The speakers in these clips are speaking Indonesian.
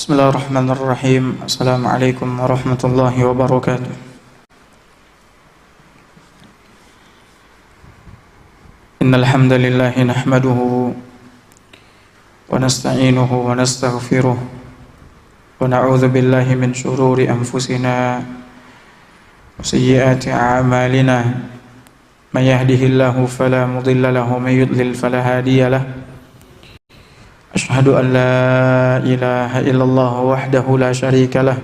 Bismillahirrahmanirrahim. Assalamualaikum warahmatullahi wabarakatuh. Innal hamdalillah nahmaduhu wa nasta'inuhu wa nastaghfiruh wa na'udzu billahi min shururi anfusina wa sayyiati a'malina. May yahdihillahu fala mudilla lahu wa may yudlil fala hadiya lahu. Asyhadu an la ilaha illallah wahdahu la syarika lah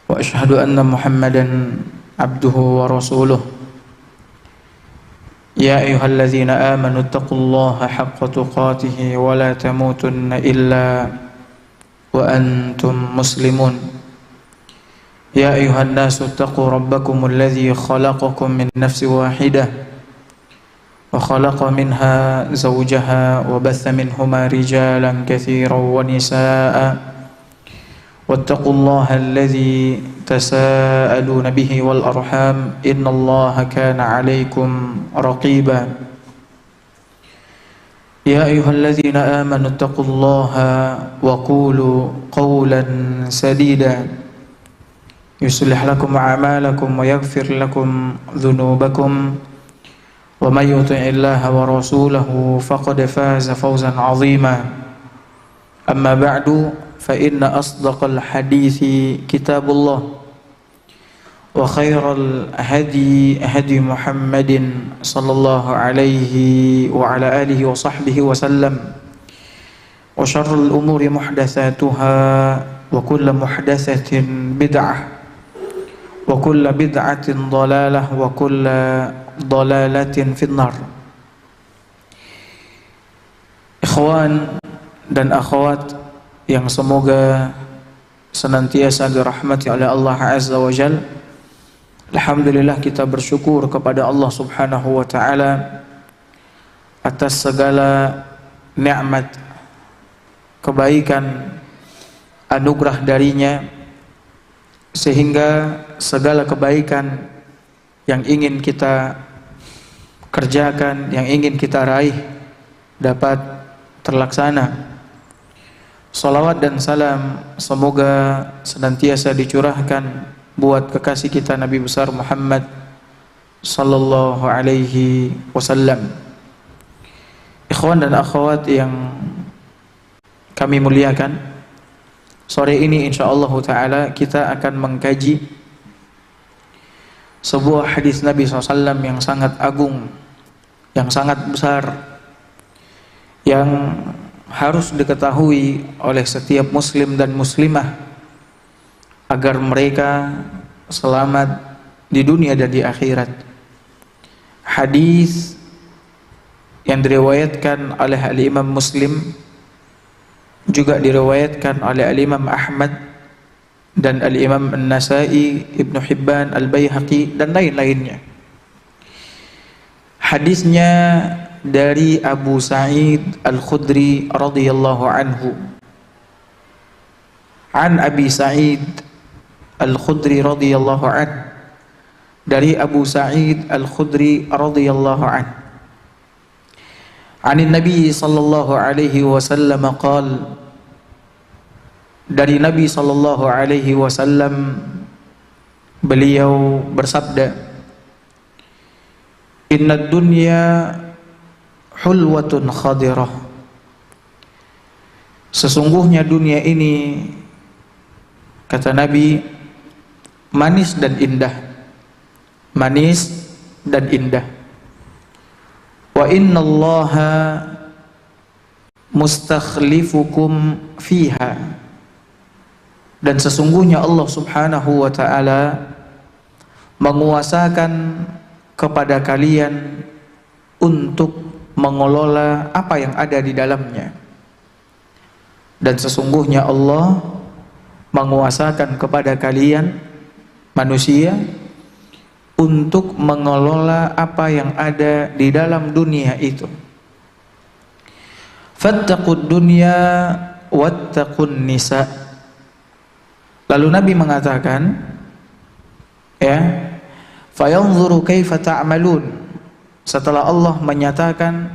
wa asyhadu anna Muhammadan abduhu wa rasuluh. Ya ayyuhalladzina amanu taqullaha haqqa tuqatih wa la tamutunna illa wa antum muslimun. Ya ayyuhan nasu taqu rabbakumul ladzi khalaqakum min nafsin wahidah وخلق منها زوجها وبث منهما رجالا كثيرا ونساء واتقوا الله الذي تساءلون به والأرحام إن الله كان عليكم رقيبا يا أيها الذين آمنوا اتقوا الله وقولوا قولا سديدا يصلح لكم أعمالكم ويغفر لكم ذنوبكم ومن يطع الله ورسوله فقد فاز فوزا عظيما أما بعد فإن أصدق الحديث كتاب الله وخير الهدي هدي محمد صلى الله عليه وعلى آله وصحبه وسلم وشر الأمور محدثاتها وكل محدثة بدعة وكل بدعة ضلالة وكل dalalatin finnar. Ikhwan dan akhwat yang semoga senantiasa dirahmati oleh Allah Azza wa Jalla. Alhamdulillah, kita bersyukur kepada Allah Subhanahu wa taala atas segala nikmat, kebaikan, anugerah darinya, sehingga segala kebaikan yang ingin kita kerjakan, yang ingin kita raih dapat terlaksana. Salawat dan salam semoga senantiasa dicurahkan buat kekasih kita Nabi besar Muhammad sallallahu alaihi wasallam. Ikhwan dan akhwat yang kami muliakan, sore ini insyaallah taala kita akan mengkaji sebuah hadis Nabi SAW yang sangat agung, yang sangat besar, yang harus diketahui oleh setiap muslim dan muslimah agar mereka selamat di dunia dan di akhirat. Hadis yang diriwayatkan oleh Al-Imam Muslim, juga diriwayatkan oleh Al-Imam Ahmad dan Al-Imam An-Nasai, Ibnu Hibban, Al-Baihaqi dan lain-lainnya. Hadisnya dari Abu Sa'id Al-Khudri radhiyallahu anhu. An Abi Sa'id Al-Khudri radhiyallahu anhu, dari Abu Sa'id Al-Khudri radhiyallahu anhu. Anin Nabi sallallahu alaihi wasallam qala, dari Nabi sallallahu alaihi wasallam beliau bersabda, "Innad dunya hulwatun khadirah." Sesungguhnya dunia ini, kata Nabi, manis dan indah. Manis dan indah. Wa innallaha mustakhlifukum fiha. Dan sesungguhnya Allah Subhanahu wa ta'ala menguasakan kepada kalian untuk mengelola apa yang ada di dalamnya. Dan sesungguhnya Allah menguasakan kepada kalian manusia untuk mengelola apa yang ada di dalam dunia itu. Fattaqud dunya wattaqun nisa. Lalu Nabi mengatakan, Ya, fayanzuru kaifa ta'malun. Setelah Allah menyatakan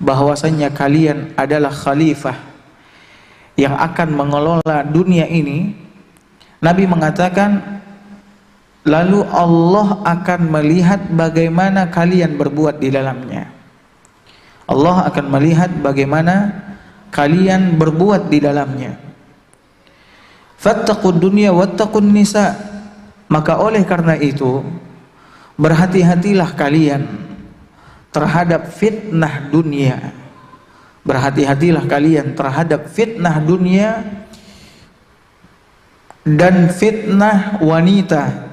bahwasanya kalian adalah khalifah yang akan mengelola dunia ini, Nabi mengatakan, lalu Allah akan melihat bagaimana kalian berbuat di dalamnya. Allah akan melihat bagaimana kalian berbuat di dalamnya. Fattaqud dunya wattaqun nisa. Maka oleh karena itu, berhati-hatilah kalian terhadap fitnah dunia. Berhati-hatilah kalian terhadap fitnah dunia dan fitnah wanita.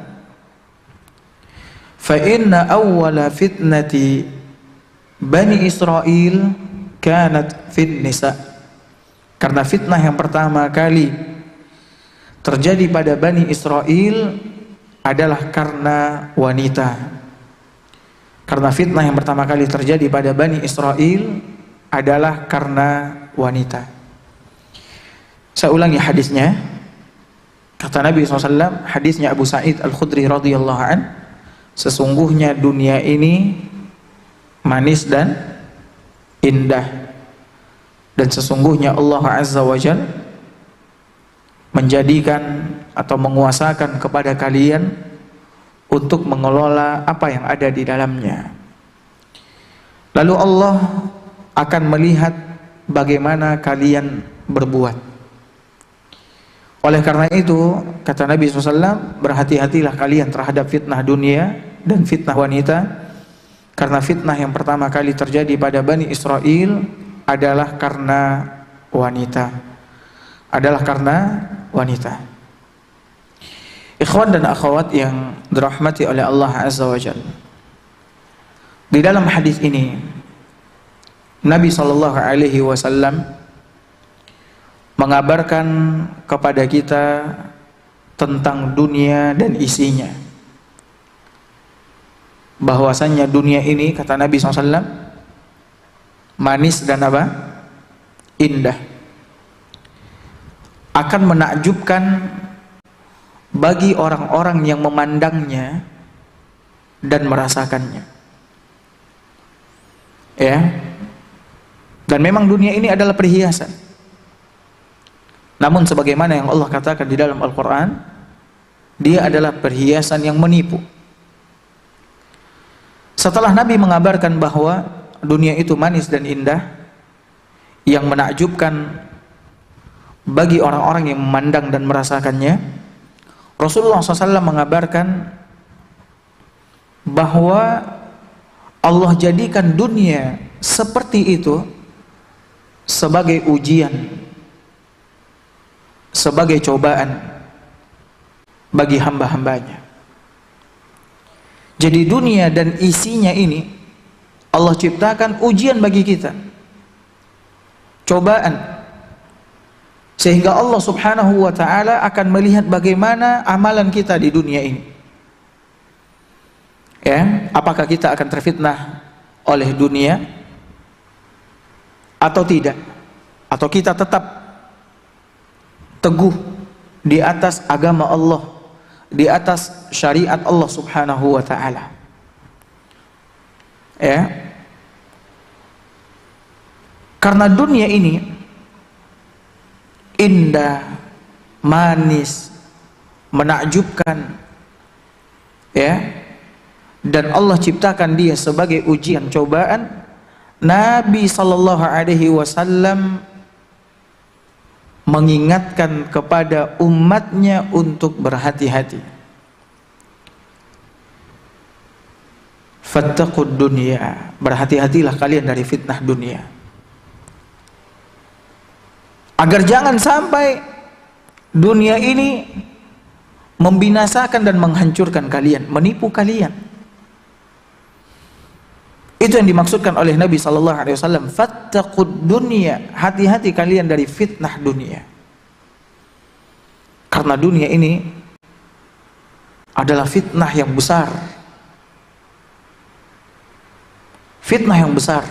Fa inna awwala fitnati Bani Israel kanat fin nisa. Karena fitnah yang pertama kali terjadi pada Bani Israel adalah karena wanita. Karena fitnah yang pertama kali terjadi pada Bani Israel adalah karena wanita. Saya ulangi hadisnya. Kata Nabi SAW, hadisnya Abu Sa'id Al-Khudri radhiyallahu an, sesungguhnya dunia ini manis dan indah, dan sesungguhnya Allah Azza wa Jalla menjadikan atau menguasakan kepada kalian untuk mengelola apa yang ada di dalamnya. Lalu Allah akan melihat bagaimana kalian berbuat. Oleh karena itu, kata Nabi SAW, berhati-hatilah kalian terhadap fitnah dunia dan fitnah wanita. Karena fitnah yang pertama kali terjadi pada Bani Israel adalah karena wanita. Ikhwan dan akhwat yang dirahmati oleh Allah Azza wa Jalla, di dalam hadis ini Nabi SAW mengabarkan kepada kita tentang dunia dan isinya. Bahwasannya dunia ini, kata Nabi SAW, manis dan apa? Indah. Akan menakjubkan bagi orang-orang yang memandangnya dan merasakannya. Ya. Dan memang dunia ini adalah perhiasan. Namun sebagaimana yang Allah katakan di dalam Al-Quran, dia adalah perhiasan yang menipu. Setelah Nabi mengabarkan bahwa dunia itu manis dan indah, yang menakjubkan bagi orang-orang yang memandang dan merasakannya, Rasulullah SAW mengabarkan bahwa Allah jadikan dunia seperti itu sebagai ujian, sebagai cobaan bagi hamba-hambanya. Jadi dunia dan isinya ini Allah ciptakan ujian bagi kita, cobaan, sehingga Allah Subhanahu wa ta'ala akan melihat bagaimana amalan kita di dunia ini. Ya, apakah kita akan terfitnah oleh dunia atau tidak, atau kita tetap teguh di atas agama Allah, di atas syariat Allah Subhanahu wa ta'ala. Ya, karena dunia ini indah, manis, menakjubkan, ya, dan Allah ciptakan dia sebagai ujian, cobaan. Nabi sallallahu alaihi wasallam mengingatkan kepada umatnya untuk berhati-hati. Fattaqud dunya, berhati-hatilah kalian dari fitnah dunia, agar jangan sampai dunia ini membinasakan dan menghancurkan kalian, menipu kalian. Itu yang dimaksudkan oleh Nabi sallallahu alaihi wasallam, fattaqud dunya, hati-hati kalian dari fitnah dunia. Karena dunia ini adalah fitnah yang besar. Fitnah yang besar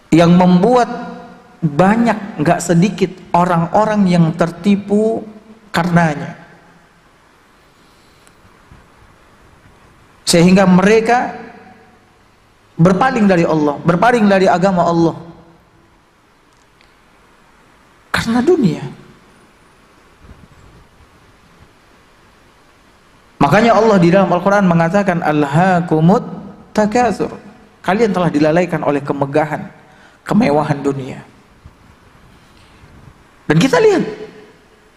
yang membuat banyak, nggak sedikit orang-orang yang tertipu karenanya. sehingga mereka berpaling dari Allah, berpaling dari agama Allah karena dunia. Makanya Allah di dalam Al-Quran mengatakan alhaakumut takatsur, kalian telah dilalaikan oleh kemegahan, kemewahan dunia. Dan kita lihat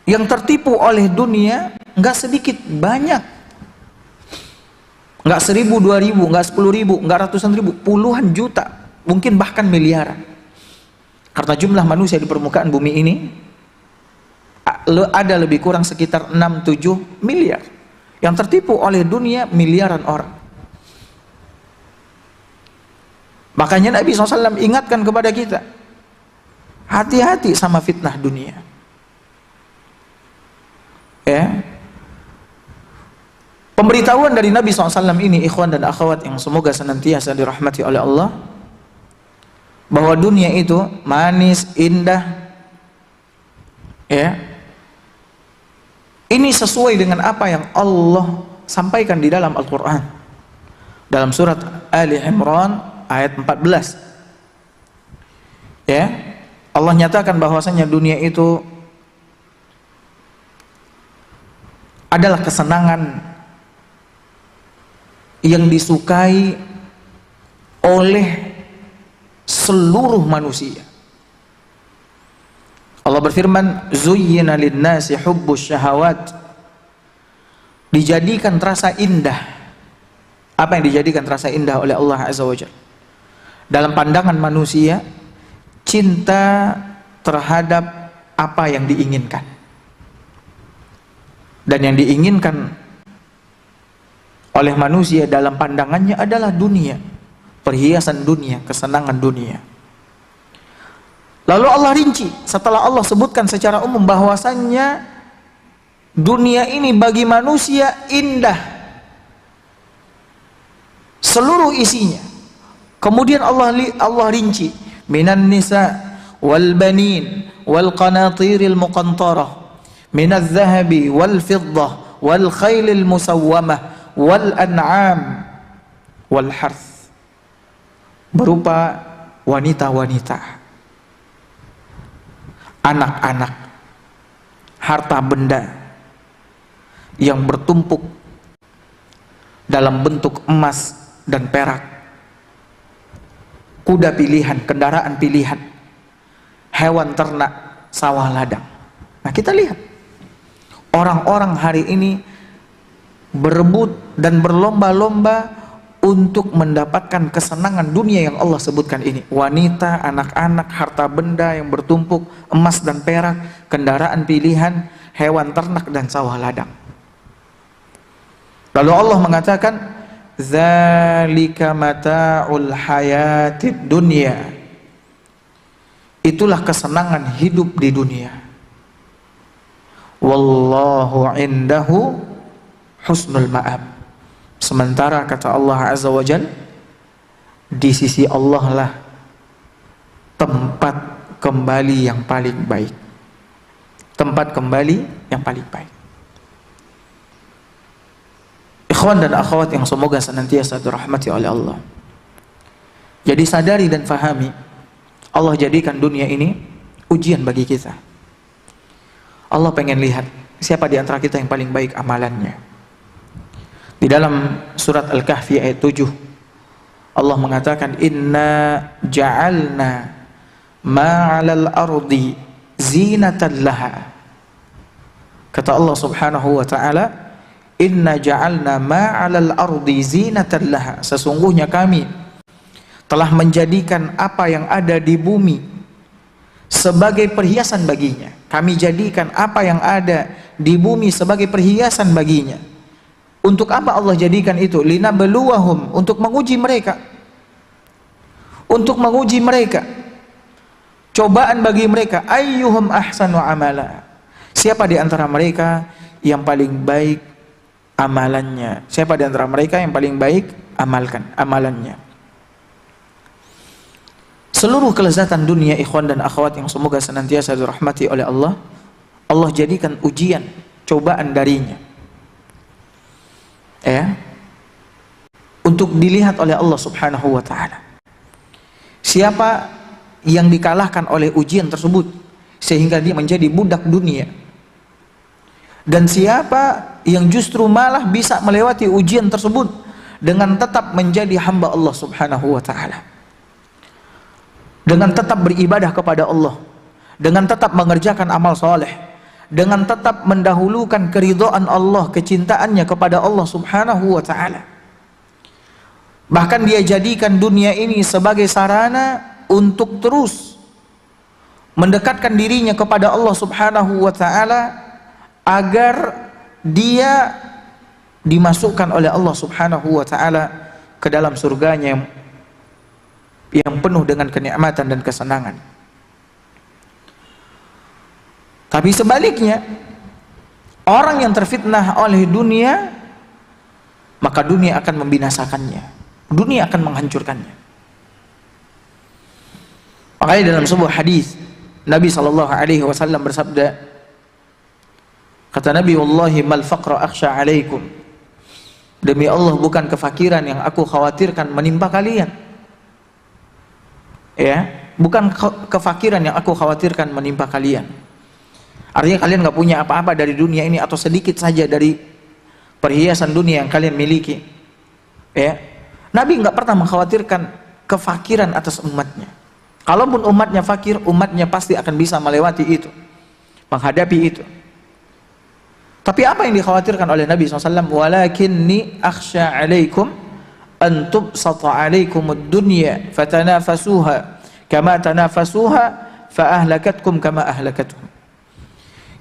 yang tertipu oleh dunia nggak sedikit, banyak. Nggak 1.000, 2.000, nggak 10.000, nggak ratusan ribu, puluhan juta, mungkin bahkan miliaran. Karena jumlah manusia di permukaan bumi ini ada lebih kurang sekitar 6-7 miliar. Yang tertipu oleh dunia miliaran orang. Makanya Nabi SAW ingatkan kepada kita, hati-hati sama fitnah dunia. Ya. Pemberitahuan dari Nabi SAW ini, ikhwan dan akhwat yang semoga senantiasa dirahmati oleh Allah, bahwa dunia itu manis, indah, ya. Ini sesuai dengan apa yang Allah sampaikan di dalam Al-Quran, dalam surat Ali Imran ayat 14. Ya, Allah nyatakan bahwasanya dunia itu adalah kesenangan yang disukai oleh seluruh manusia. Allah berfirman, zuyyina lin-nasi hubbus syahawat, dijadikan terasa indah. Apa yang dijadikan terasa indah oleh Allah Azza wa Jalla? Dalam pandangan manusia, cinta terhadap apa yang diinginkan. Dan yang diinginkan oleh manusia dalam pandangannya adalah dunia, perhiasan dunia, kesenangan dunia. Lalu Allah rinci, setelah Allah sebutkan secara umum bahwasannya dunia ini bagi manusia indah, seluruh isinya. Kemudian Allah rinci, minan nisa wal banin wal qanatiril muqantarah minadh dhahabi wal fiddah wal khailil musawwamah wal an'am wal harth, berupa wanita-wanita, anak-anak, harta benda yang bertumpuk dalam bentuk emas dan perak, kuda pilihan, kendaraan pilihan, hewan ternak, sawah ladang. Nah, kita lihat orang-orang hari ini berebut dan berlomba-lomba untuk mendapatkan kesenangan dunia yang Allah sebutkan ini. Wanita, anak-anak, harta benda yang bertumpuk, emas dan perak, kendaraan pilihan, hewan ternak dan sawah ladang. Lalu Allah mengatakan, dzalika mata'ul hayatid dunya, itulah kesenangan hidup di dunia. Wallahu indahu husnul ma'ab. Sementara kata Allah Azza wa Jalla, di sisi Allah lah tempat kembali yang paling baik. Tempat kembali yang paling baik. Ikhwan dan akhwat yang semoga senantiasa dirahmati oleh Allah. Jadi sadari dan fahami, Allah jadikan dunia ini ujian bagi kita. Allah pengen lihat siapa di antara kita yang paling baik amalannya. Di dalam surat Al-Kahfi ayat 7, Allah mengatakan, inna ja'alna ma'alal ardi zinatan laha. Kata Allah subhanahu wa ta'ala, inna ja'alna ma'alal ardi zinatan laha, sesungguhnya kami telah menjadikan apa yang ada di bumi sebagai perhiasan baginya. Kami jadikan apa yang ada di bumi sebagai perhiasan baginya. Untuk apa Allah jadikan itu? Linabluwahum, untuk menguji mereka. Untuk menguji mereka. Cobaan bagi mereka. Ayyuhum ahsanu amala. Siapa di antara mereka yang paling baik amalannya? Siapa di antara mereka yang paling baik amalannya? Seluruh kelezatan dunia, ikhwan dan akhwat yang semoga senantiasa dirahmati oleh Allah, Allah jadikan ujian, cobaan darinya. Ya. untuk dilihat oleh Allah Subhanahu wa taala. Siapa yang dikalahkan oleh ujian tersebut sehingga dia menjadi budak dunia, dan siapa yang justru malah bisa melewati ujian tersebut dengan tetap menjadi hamba Allah Subhanahu wa taala, dengan tetap beribadah kepada Allah, dengan tetap mengerjakan amal soleh, dengan tetap mendahulukan keridhaan Allah, kecintaannya kepada Allah Subhanahu wa taala. Bahkan dia jadikan dunia ini sebagai sarana untuk terus mendekatkan dirinya kepada Allah Subhanahu wa taala, agar dia dimasukkan oleh Allah Subhanahu wa taala ke dalam surganya yang penuh dengan kenikmatan dan kesenangan. Tapi sebaliknya, orang yang terfitnah oleh dunia, maka dunia akan membinasakannya, dunia akan menghancurkannya. Makanya dalam sebuah hadis Nabi SAW bersabda, kata Nabi, wallahi mal faqra akhsha alaikum, demi Allah bukan kefakiran yang aku khawatirkan menimpa kalian. Ya, bukan kefakiran yang aku khawatirkan menimpa kalian. Artinya kalian nggak punya apa-apa dari dunia ini, atau sedikit saja dari perhiasan dunia yang kalian miliki. Ya, Nabi nggak pernah mengkhawatirkan kefakiran atas umatnya. Kalaupun umatnya fakir, umatnya pasti akan bisa melewati itu, menghadapi itu. Tapi apa yang dikhawatirkan oleh Nabi SAW? Walakinni akhsha alaikum an tubsata alaikumud dunya fatanafasuha kama tanafasuha fa ahlakatkum kama ahlakatuhum.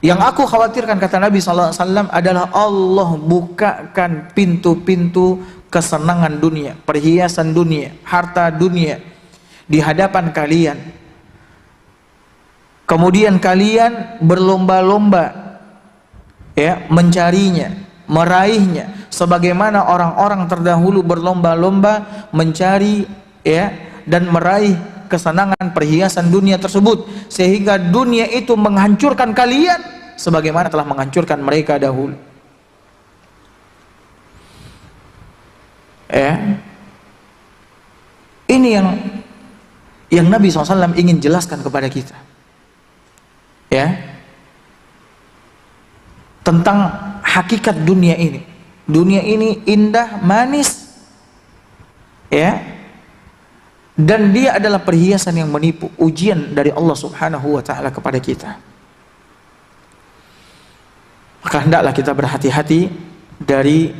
Yang aku khawatirkan, kata Nabi SAW, adalah Allah bukakan pintu-pintu kesenangan dunia, perhiasan dunia, harta dunia di hadapan kalian. Kemudian kalian berlomba-lomba, ya, mencarinya, meraihnya, sebagaimana orang-orang terdahulu berlomba-lomba mencari, ya, dan meraih kesenangan perhiasan dunia tersebut, sehingga dunia itu menghancurkan kalian sebagaimana telah menghancurkan mereka dahulu. Ya, ini yang Nabi SAW ingin jelaskan kepada kita, ya, tentang hakikat dunia ini. Dunia ini indah, manis, ya, dan dia adalah perhiasan yang menipu, ujian dari Allah Subhanahu wa taala kepada kita. Maka hendaklah kita berhati-hati dari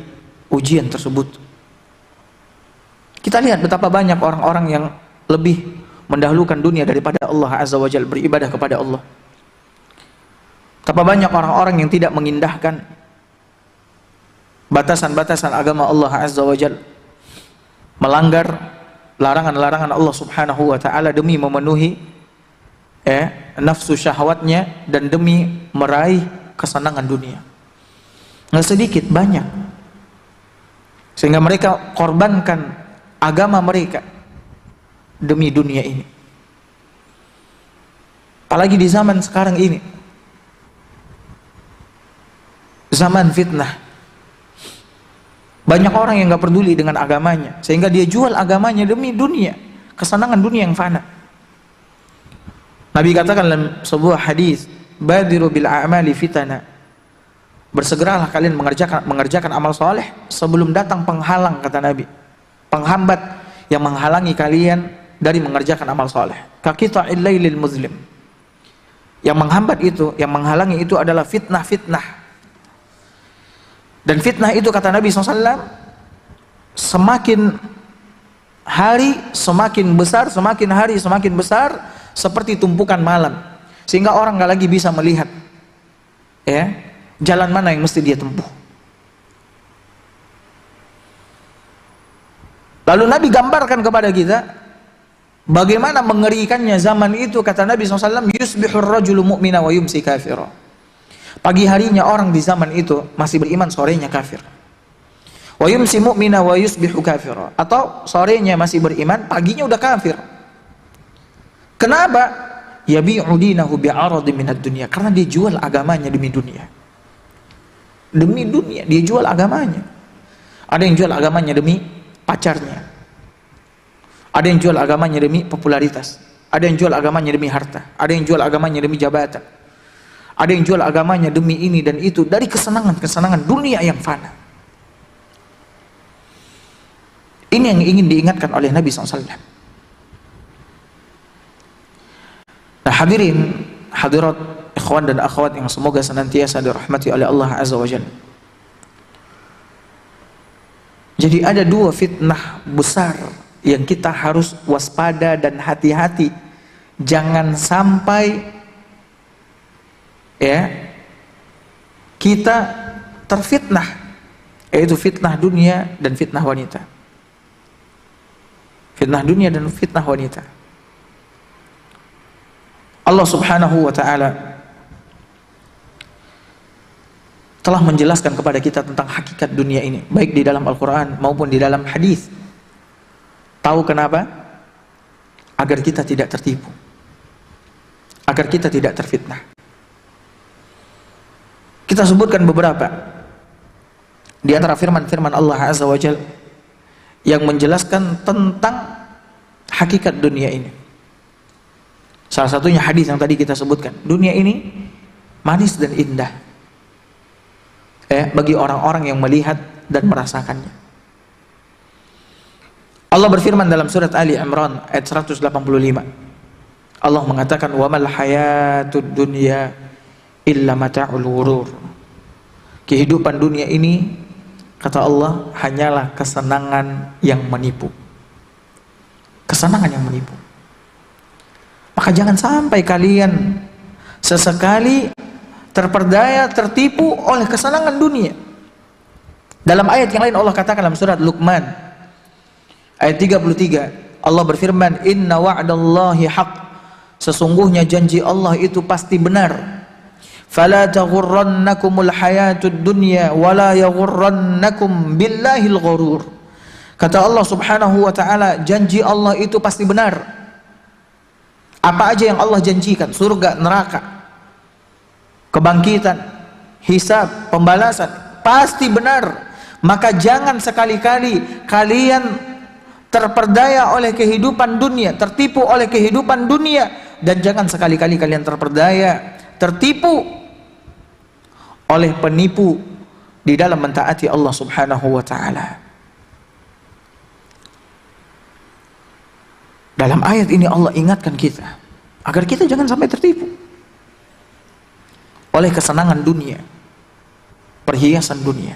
ujian tersebut. Kita lihat betapa banyak orang-orang yang lebih mendahulukan dunia daripada Allah Azza wa Jalla, beribadah kepada Allah. Betapa banyak orang-orang yang tidak mengindahkan batasan-batasan agama Allah Azza wa Jalla, melanggar larangan-larangan Allah Subhanahu wa taala demi memenuhi nafsu syahwatnya dan demi meraih kesenangan dunia. Nggak sedikit, banyak. Sehingga mereka korbankan agama mereka demi dunia ini. Apalagi di zaman sekarang ini, zaman fitnah. Banyak orang yang nggak peduli dengan agamanya, sehingga dia jual agamanya demi dunia, kesenangan dunia yang fana. Nabi katakan dalam sebuah hadis, badiru bil a'mali fitana, bersegeralah kalian mengerjakan amal soleh sebelum datang penghalang, kata Nabi, penghambat yang menghalangi kalian dari mengerjakan amal soleh. Kaqita'il lailil muzlim, yang menghambat itu, yang menghalangi itu adalah fitnah-fitnah. Dan fitnah itu, kata Nabi SAW, semakin hari semakin besar, semakin hari semakin besar, seperti tumpukan malam, sehingga orang nggak lagi bisa melihat, ya, jalan mana yang mesti dia tempuh. Lalu Nabi gambarkan kepada kita bagaimana mengerikannya zaman itu, kata Nabi SAW, yusbihur rajulu mu'mina wa yumsi kafira. Pagi harinya orang di zaman itu masih beriman, sorenya kafir. Wa yumsi mu'mina wa yusbihu kafira, atau sorenya masih beriman, paginya udah kafir. Kenapa? Yabi'u dinahu bi'aradi minad dunya, karena dia jual agamanya demi dunia. Demi dunia dia jual agamanya. Ada yang jual agamanya demi pacarnya. Ada yang jual agamanya demi popularitas. Ada yang jual agamanya demi harta. Ada yang jual agamanya demi jabatan. Ada yang jual agamanya demi ini dan itu, dari kesenangan-kesenangan dunia yang fana. Ini yang ingin diingatkan oleh Nabi SAW. Nah, hadirin, hadirat, ikhwan dan akhwat yang semoga senantiasa dirahmati oleh Allah Azza wa Jalla. Jadi ada dua fitnah besar yang kita harus waspada dan hati-hati. Jangan sampai kita terfitnah, yaitu fitnah dunia dan fitnah wanita. Fitnah dunia dan fitnah wanita. Allah Subhanahu wa ta'ala telah menjelaskan kepada kita tentang hakikat dunia ini, baik di dalam Al-Quran maupun di dalam hadis. Tahu kenapa? Agar kita tidak tertipu, agar kita tidak terfitnah. Kita sebutkan beberapa di antara firman-firman Allah Azza wa Jalla yang menjelaskan tentang hakikat dunia ini. Salah satunya hadis yang tadi kita sebutkan. Dunia ini manis dan indah bagi orang-orang yang melihat dan merasakannya. Allah berfirman dalam surat Ali Imran ayat 185. Allah mengatakan, "Wa mal hayatud dunya illa mata'ul ghurur." Kehidupan dunia ini, kata Allah, hanyalah kesenangan yang menipu. Kesenangan yang menipu. Maka jangan sampai kalian sesekali terperdaya, tertipu oleh kesenangan dunia. Dalam ayat yang lain Allah katakan dalam surat Luqman ayat 33, Allah berfirman, "Inna wa'dallahi haq." Sesungguhnya janji Allah itu pasti benar. "Fala taghurrannakumul hayatud dunya wala yaghurrannakum billahil ghurur." Kata Allah Subhanahu wa ta'ala, janji Allah itu pasti benar. Apa aja yang Allah janjikan, surga, neraka, kebangkitan, hisab, pembalasan, pasti benar. Maka jangan sekali-kali kalian terperdaya oleh kehidupan dunia, tertipu oleh kehidupan dunia, dan jangan sekali-kali kalian terperdaya, tertipu oleh penipu di dalam mentaati Allah Subhanahu wa ta'ala. Dalam ayat ini Allah ingatkan kita agar kita jangan sampai tertipu oleh kesenangan dunia, perhiasan dunia.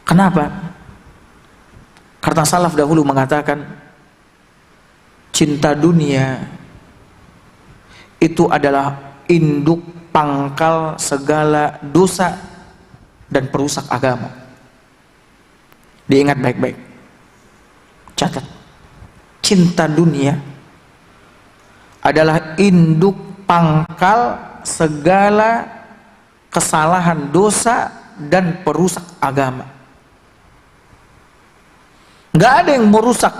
Kenapa? Karena salaf dahulu mengatakan cinta dunia itu adalah induk pangkal segala dosa dan perusak agama. Diingat baik-baik. Catat, cinta dunia adalah induk pangkal segala kesalahan, dosa dan perusak agama. Nggak ada yang merusak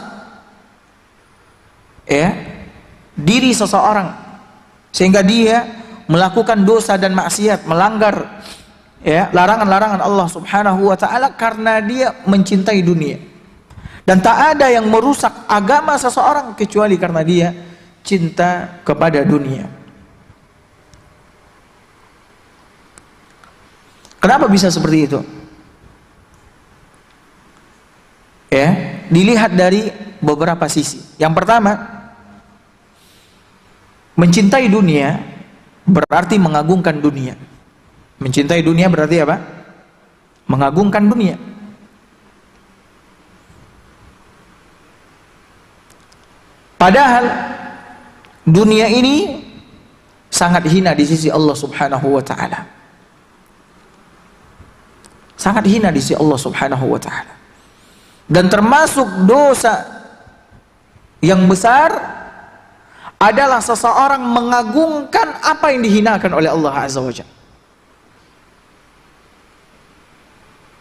diri seseorang sehingga dia melakukan dosa dan maksiat, melanggar larangan-larangan Allah Subhanahu wa ta'ala karena dia mencintai dunia. Dan tak ada yang merusak agama seseorang kecuali karena dia cinta kepada dunia. Kenapa bisa seperti itu? Dilihat dari beberapa sisi. Yang pertama, mencintai dunia berarti mengagungkan dunia. Mencintai dunia berarti apa? Mengagungkan dunia. Padahal dunia ini sangat hina di sisi Allah Subhanahu wa ta'ala. Sangat hina di sisi Allah Subhanahu wa ta'ala. Dan termasuk dosa yang besar adalah seseorang mengagungkan apa yang dihinakan oleh Allah Azza wa Jalla.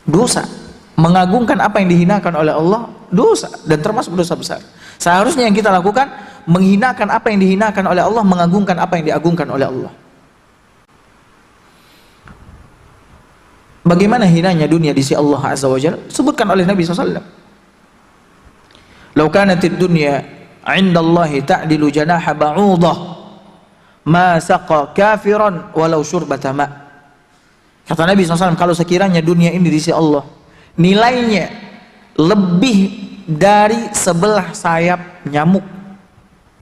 Dosa, mengagungkan apa yang dihinakan oleh Allah, dosa, dan termasuk dosa besar. Seharusnya yang kita lakukan menghinakan apa yang dihinakan oleh Allah, mengagungkan apa yang diagungkan oleh Allah. Bagaimana hinanya dunia di sisi Allah Azza wa Jalla? Sebutkan oleh Nabi SAW. "Lau kanatid dunya 'inda Allahi ta'dilu janaha ba'udah, ma saqa kafiran walau syurbata ma." Kata Nabi SAW, kalau sekiranya dunia ini di sisi Allah nilainya lebih dari sebelah sayap nyamuk,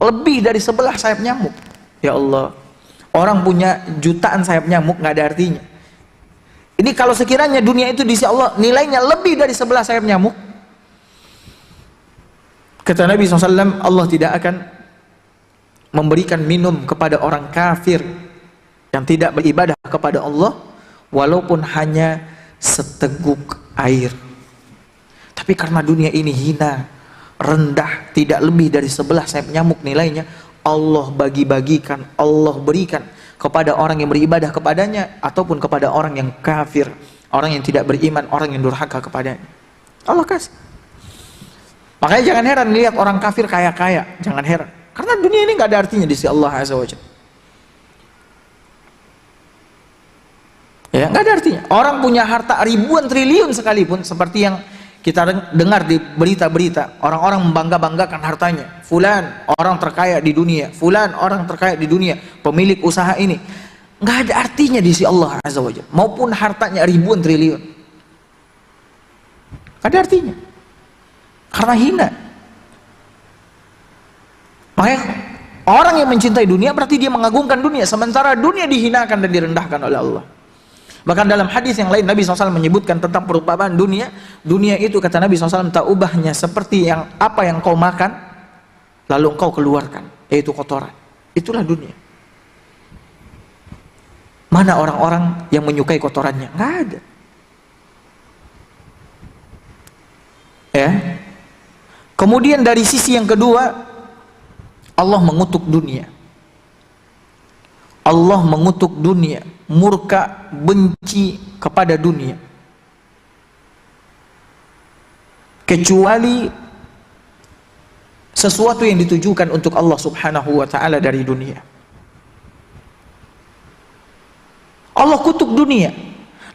lebih dari sebelah sayap nyamuk, ya Allah, orang punya jutaan sayap nyamuk nggak ada artinya. Ini kalau sekiranya dunia itu di sisi Allah nilainya lebih dari sebelah sayap nyamuk, kata Nabi SAW, Allah tidak akan memberikan minum kepada orang kafir yang tidak beribadah kepada Allah walaupun hanya seteguk air. Tapi karena dunia ini hina, rendah, tidak lebih dari sebelah sayap nyamuk nilainya, Allah bagi-bagikan, Allah berikan kepada orang yang beribadah kepadanya ataupun kepada orang yang kafir, orang yang tidak beriman, orang yang durhaka kepadanya. Allah kasih. Makanya jangan heran lihat orang kafir kaya-kaya, jangan heran. Karena dunia ini nggak ada artinya di sisi Allah Azza wa Jalla. Ya, nggak ada artinya. Orang punya harta ribuan triliun sekalipun, seperti yang kita dengar di berita-berita, orang-orang membangga-banggakan hartanya. Fulan orang terkaya di dunia, fulan orang terkaya di dunia, pemilik usaha ini. Nggak ada artinya di sisi Allah Azza wa Jalla. Maupun hartanya ribuan triliun, nggak ada artinya. Karena hina. Makanya orang yang mencintai dunia berarti dia mengagungkan dunia, sementara dunia dihinakan dan direndahkan oleh Allah. Bahkan dalam hadis yang lain Nabi SAW menyebutkan tentang perumpamaan dunia. Dunia itu kata Nabi SAW tak ubahnya seperti yang apa yang kau makan lalu engkau keluarkan, yaitu kotoran. Itulah dunia. Mana orang-orang yang menyukai kotorannya? Nggak ada. Ya. Kemudian dari sisi yang kedua, Allah mengutuk dunia. Allah mengutuk dunia, murka, benci kepada dunia. Kecuali sesuatu yang ditujukan untuk Allah Subhanahu wa taala dari dunia. Allah kutuk dunia.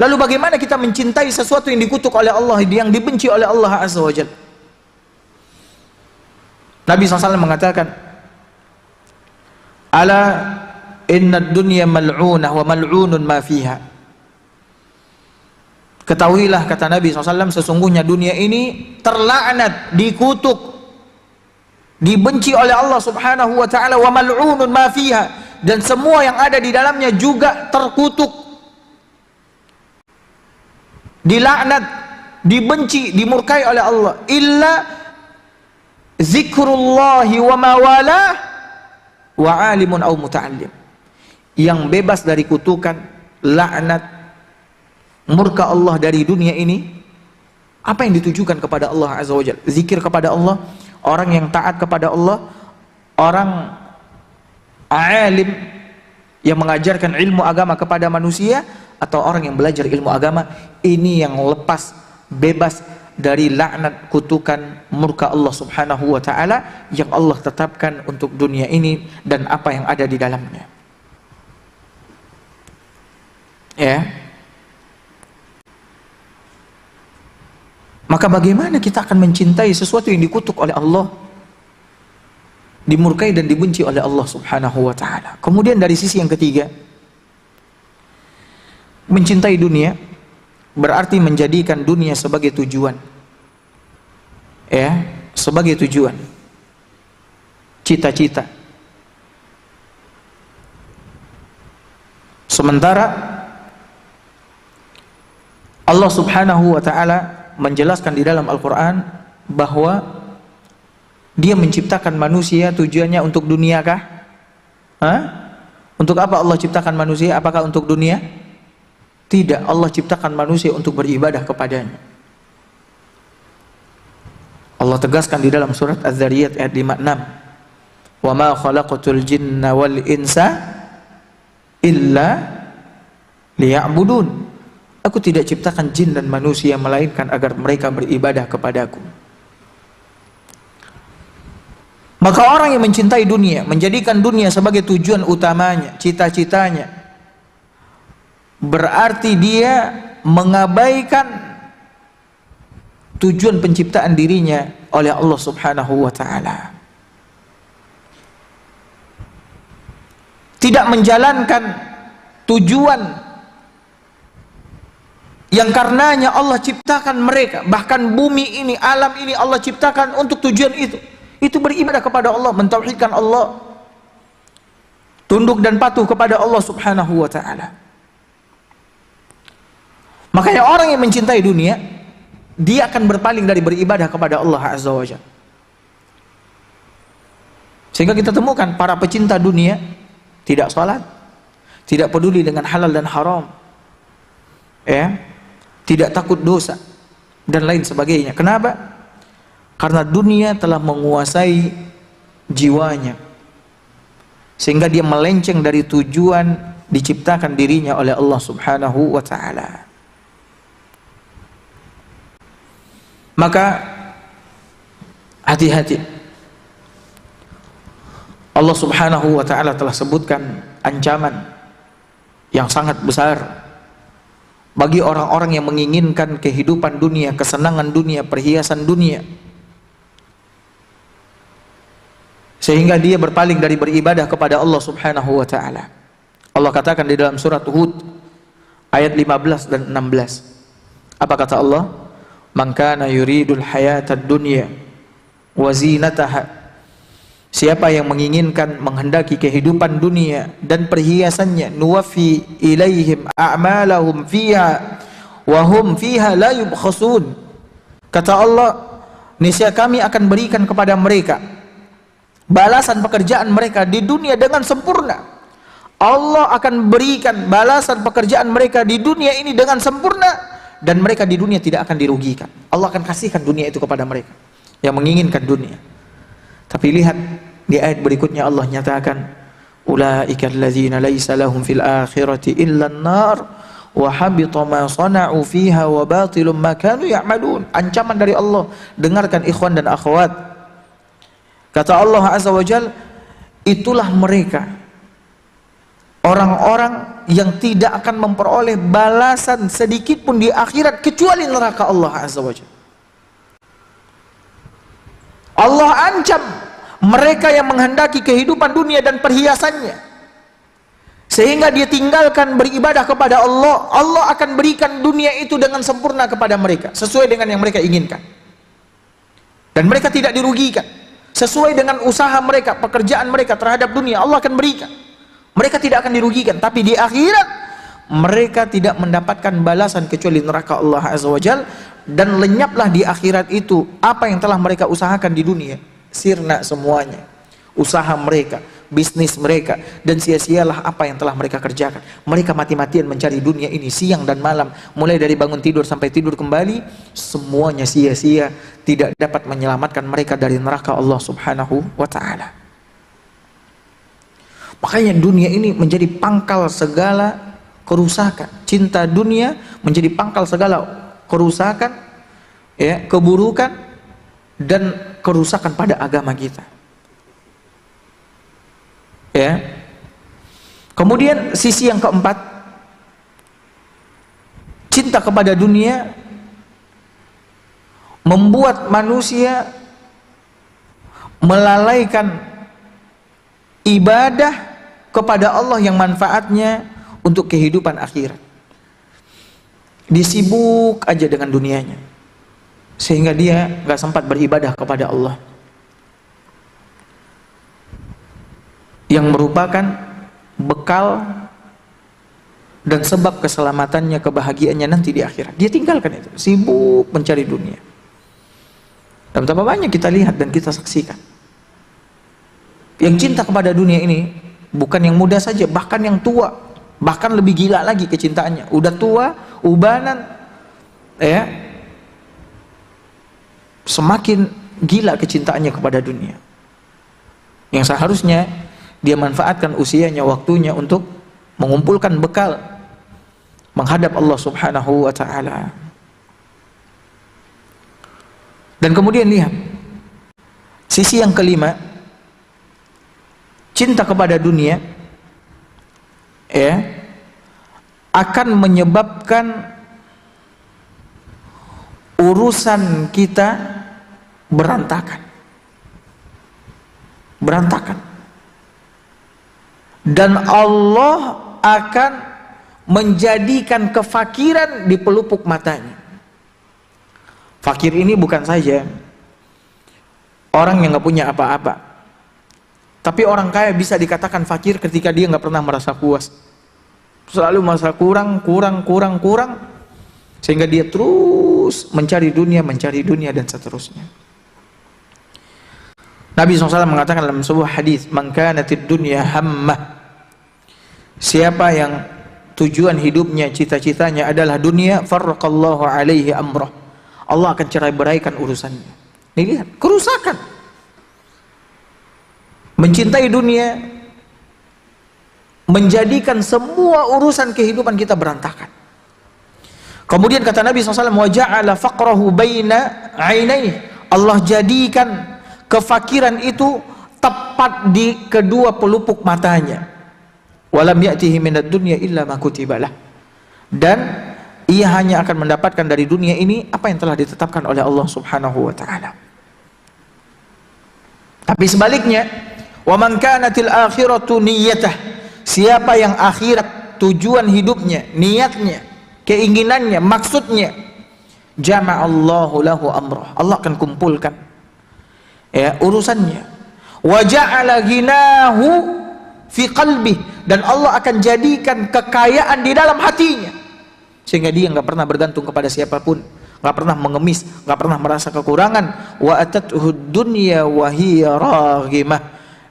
Lalu bagaimana kita mencintai sesuatu yang dikutuk oleh Allah, yang dibenci oleh Allah Azza wa Jalla? Nabi SAW mengatakan, "Ala inna dunya mal'unah wa mal'unun ma fiha." Ketahuilah, kata Nabi SAW, sesungguhnya dunia ini terlaknat, dikutuk, dibenci oleh Allah Subhanahu wa taala, wa mal'unun ma fiha, dan semua yang ada di dalamnya juga terkutuk, dilaknat, dibenci, dimurkai oleh Allah. Illa zikrullahi wa mawalah wa alimun au muta'allim. Yang bebas dari kutukan, laknat, murka Allah dari dunia ini, apa yang ditujukan kepada Allah Azza wa Jalla? Zikir kepada Allah, orang yang taat kepada Allah, orang alim yang mengajarkan ilmu agama kepada manusia, atau orang yang belajar ilmu agama, ini yang lepas, bebas dari laknat, kutukan, murka Allah Subhanahu wa taala yang Allah tetapkan untuk dunia ini dan apa yang ada di dalamnya. Ya. Maka bagaimana kita akan mencintai sesuatu yang dikutuk oleh Allah, dimurkai dan dibenci oleh Allah Subhanahu wa taala? Kemudian dari sisi yang ketiga, mencintai dunia berarti menjadikan dunia sebagai tujuan. Ya, sebagai tujuan. Cita-cita. Sementara Allah Subhanahu wa taala menjelaskan di dalam Al-Qur'an bahwa Dia menciptakan manusia tujuannya untuk dunia kah? Untuk apa Allah ciptakan manusia? Apakah untuk dunia? Tidak, Allah ciptakan manusia untuk beribadah kepadanya. Allah tegaskan di dalam surat Az-Zariyat ayat 56, "Wa ma khalaqatul jinna wal insa illa liya'budun." Aku tidak ciptakan jin dan manusia melainkan agar mereka beribadah kepadaku. Maka orang yang mencintai dunia, menjadikan dunia sebagai tujuan utamanya, cita-citanya, berarti dia mengabaikan tujuan penciptaan dirinya oleh Allah Subhanahu wa ta'ala. Tidak menjalankan tujuan yang karenanya Allah ciptakan mereka. Bahkan bumi ini, alam ini Allah ciptakan untuk tujuan itu. Itu beribadah kepada Allah, mentauhidkan Allah, tunduk dan patuh kepada Allah Subhanahu wa ta'ala. Makanya orang yang mencintai dunia, dia akan berpaling dari beribadah kepada Allah Azza wa Jalla. Sehingga kita temukan para pecinta dunia tidak salat, tidak peduli dengan halal dan haram, ya, tidak takut dosa dan lain sebagainya. Kenapa? Karena dunia telah menguasai jiwanya, sehingga dia melenceng dari tujuan diciptakan dirinya oleh Allah Subhanahu wa ta'ala. Maka hati-hati. Allah Subhanahu wa ta'ala telah sebutkan ancaman yang sangat besar bagi orang-orang yang menginginkan kehidupan dunia, kesenangan dunia, perhiasan dunia, sehingga dia berpaling dari beribadah kepada Allah Subhanahu wa ta'ala. Allah katakan di dalam surat Hud ayat 15 dan 16. Apa kata Allah? Man kana yuridul hayatad dunya wa zinataha. Siapa yang menginginkan, menghendaki kehidupan dunia dan perhiasannya, nuwaffi ilaihim a'malahum fiha wa hum fiha la yubkhasun. Kata Allah, niscaya kami akan berikan kepada mereka balasan pekerjaan mereka di dunia dengan sempurna. Allah akan berikan balasan pekerjaan mereka di dunia ini dengan sempurna, dan mereka di dunia tidak akan dirugikan. Allah akan kasihkan dunia itu kepada mereka yang menginginkan dunia. Tapi lihat di ayat berikutnya Allah nyatakan, ulaika allazina laisa lahum fil akhirati illa an-nar wa habita ma sana'u fiha wa batilun ma kanu ya'malun. Ancaman dari Allah. Dengarkan ikhwan dan akhwat. Kata Allah Azza wa Jalla, itulah mereka orang-orang yang tidak akan memperoleh balasan sedikit pun di akhirat kecuali neraka Allah Azza wa Jalla. Allah ancam mereka yang menghendaki kehidupan dunia dan perhiasannya, sehingga dia tinggalkan beribadah kepada Allah. Allah akan berikan dunia itu dengan sempurna kepada mereka, sesuai dengan yang mereka inginkan, dan mereka tidak dirugikan. Sesuai dengan usaha mereka, pekerjaan mereka terhadap dunia, Allah akan berikan. Mereka tidak akan dirugikan. Tapi di akhirat mereka tidak mendapatkan balasan kecuali neraka Allah Azza wa Jalla. Dan lenyaplah di akhirat itu apa yang telah mereka usahakan di dunia. Sirna semuanya, usaha mereka, bisnis mereka, dan sia-sialah apa yang telah mereka kerjakan. Mereka mati-matian mencari dunia ini siang dan malam, mulai dari bangun tidur sampai tidur kembali, semuanya sia-sia, tidak dapat menyelamatkan mereka dari neraka Allah Subhanahu wa ta'ala. Makanya dunia ini menjadi pangkal segala kerusakan. Cinta dunia menjadi pangkal segala kerusakan, ya, keburukan dan kerusakan pada agama kita. Ya. Kemudian sisi yang keempat, cinta kepada dunia membuat manusia melalaikan ibadah kepada Allah yang manfaatnya untuk kehidupan akhirat. Disibuk aja dengan dunianya, sehingga dia gak sempat beribadah kepada Allah, yang merupakan bekal dan sebab keselamatannya, kebahagiaannya nanti di akhirat. Dia tinggalkan itu, sibuk mencari dunia. Dan betapa banyak kita lihat dan kita saksikan yang cinta kepada dunia ini, bukan yang muda saja, bahkan yang tua, bahkan lebih gila lagi kecintaannya. Udah tua, ubanan, ya, semakin gila kecintaannya kepada dunia, yang seharusnya dia manfaatkan usianya, waktunya untuk mengumpulkan bekal menghadap Allah Subhanahu wa ta'ala. Dan kemudian lihat sisi yang kelima, cinta kepada dunia, ya, akan menyebabkan urusan kita berantakan. Berantakan. Dan Allah akan menjadikan kefakiran di pelupuk matanya. Fakir ini bukan saja orang yang nggak punya apa-apa, tapi orang kaya bisa dikatakan fakir ketika dia nggak pernah merasa puas, selalu merasa kurang, sehingga dia terus mencari dunia dan seterusnya. Nabi SAW mengatakan dalam sebuah hadis, "Man kanatid dunya hammah." Siapa yang tujuan hidupnya, cita-citanya adalah dunia, farraqallahu alaihi amrah. Allah akan cerai-beraikan urusannya. Ini lihat, kerusakan. Mencintai dunia menjadikan semua urusan kehidupan kita berantakan. Kemudian kata Nabi SAW, "Wa ja'ala faqrahu baina 'ainaihi." Allah jadikan kefakiran itu tepat di kedua pelupuk matanya. Walam ya'tihi minad dunya illa ma kutiba lah. Dan ia hanya akan mendapatkan dari dunia ini apa yang telah ditetapkan oleh Allah Subhanahu wa taala. Tapi sebaliknya, wa man kanatil akhiratu niyyatah. Siapa yang akhirat tujuan hidupnya, niatnya, keinginannya, maksudnya, jama'allahu lahu amrah. Allah akan kumpulkan ya urusannya. Wa ja'ala ghinahu fi qalbi, dan Allah akan jadikan kekayaan di dalam hatinya, sehingga dia nggak pernah bergantung kepada siapapun, nggak pernah mengemis, nggak pernah merasa kekurangan. Wa atathu dunya wa hiya raghimah,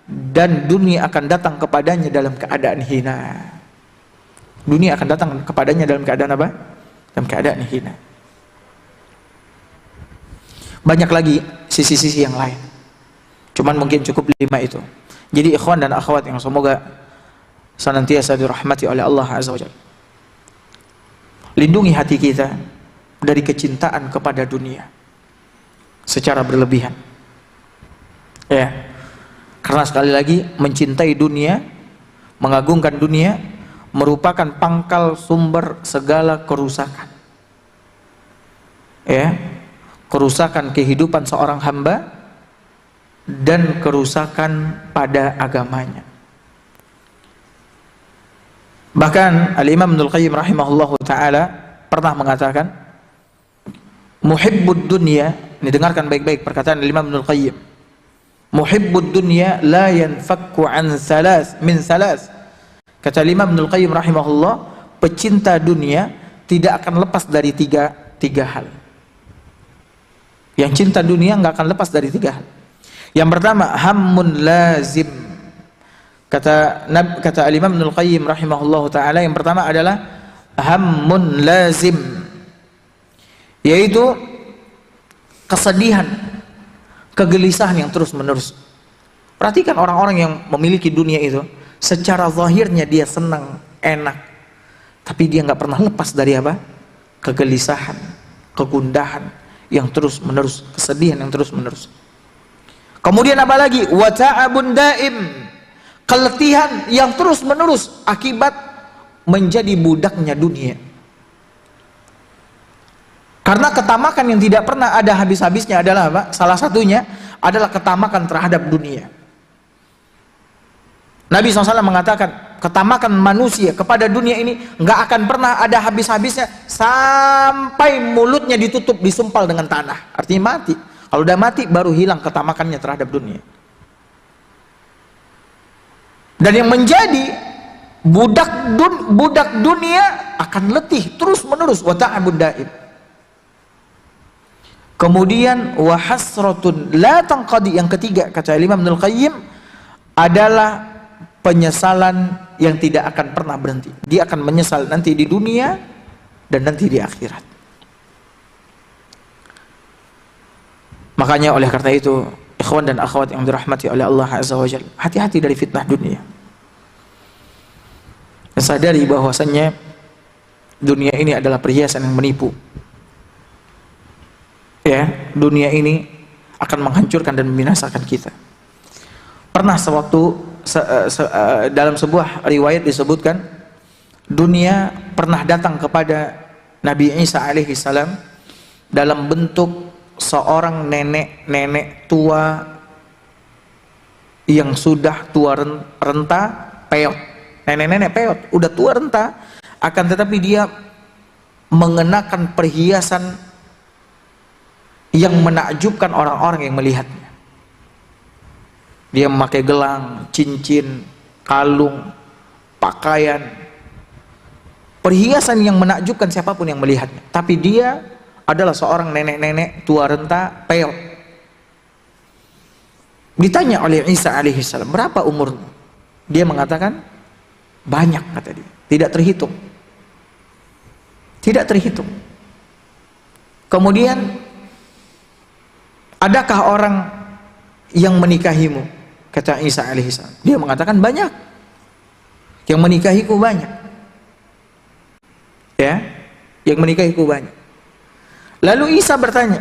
dan dunia akan datang kepadanya dalam keadaan hina. Dunia akan datang kepadanya dalam keadaan apa? Dalam keadaan hina. Banyak lagi sisi-sisi yang lain, cuman mungkin cukup 5 itu. Jadi ikhwan dan akhwat yang semoga senantiasa dirahmati oleh Allah Azza wa Jalla, lindungi hati kita dari kecintaan kepada dunia secara berlebihan. Ya, karena sekali lagi mencintai dunia, mengagungkan dunia merupakan pangkal sumber segala kerusakan. Ya, kerusakan kehidupan seorang hamba dan kerusakan pada agamanya. Bahkan Al-Imam Ibnul Qayyim rahimahullahu ta'ala pernah mengatakan, muhibbud dunya, ini dengarkan baik-baik perkataan Al-Imam Ibnul Qayyim, muhibbud dunya la yanfakku an min salas. Kata Al-Imam Ibnul Qayyim rahimahullah, pecinta dunia tidak akan lepas dari tiga hal. Yang cinta dunia nggak akan lepas dari 3 hal. Yang pertama, hammun lazim. Kata Al-Imam Ibnul Qayyim rahimahullahu ta'ala, yang pertama adalah hammun lazim, yaitu kesedihan, kegelisahan yang terus menerus. Perhatikan orang-orang yang memiliki dunia itu, secara zahirnya dia senang, enak, tapi dia nggak pernah lepas dari apa? Kegelisahan, kegundahan yang terus menerus, kesedihan yang terus menerus. Kemudian apa lagi? Wa ta'abun daim, keletihan yang terus menerus akibat menjadi budaknya dunia. Karena ketamakan yang tidak pernah ada habis-habisnya adalah apa? Salah satunya adalah ketamakan terhadap dunia. Nabi SAW mengatakan, ketamakan manusia kepada dunia ini nggak akan pernah ada habis-habisnya sampai mulutnya ditutup, disumpal dengan tanah. Artinya mati. Kalau udah mati baru hilang ketamakannya terhadap dunia. Dan yang menjadi budak dunia akan letih terus menerus, wa ta'abud daim. Kemudian wa hasratun la tanqadi, yang ketiga kata Imam Ibnul Qayyim adalah penyesalan yang tidak akan pernah berhenti. Dia akan menyesal nanti di dunia dan nanti di akhirat. Makanya oleh karena itu, ikhwan dan akhwat yang dirahmati oleh Allah Azza wa Jalla, hati-hati dari fitnah dunia. Dan sadari bahwasannya dunia ini adalah perhiasan yang menipu. Ya, dunia ini akan menghancurkan dan membinasakan kita. Pernah dalam sebuah riwayat disebutkan, dunia pernah datang kepada Nabi Isa alaihi salam dalam bentuk seorang nenek-nenek tua yang sudah tua renta, peot. Nenek-nenek peot, udah tua renta, akan tetapi dia mengenakan perhiasan yang menakjubkan orang-orang yang melihatnya. Dia memakai gelang, cincin, kalung, pakaian, perhiasan yang menakjubkan siapapun yang melihatnya. Tapi dia adalah seorang nenek-nenek tua renta, peot. Ditanya oleh Isa alaihissalam, berapa umurmu? Dia mengatakan, banyak, kata dia, tidak terhitung. Tidak terhitung. Kemudian, adakah orang yang menikahimu? Kata Isa alaihissalam. Dia mengatakan, banyak. Yang menikahiku banyak. Ya, yang menikahiku banyak. Lalu Isa bertanya,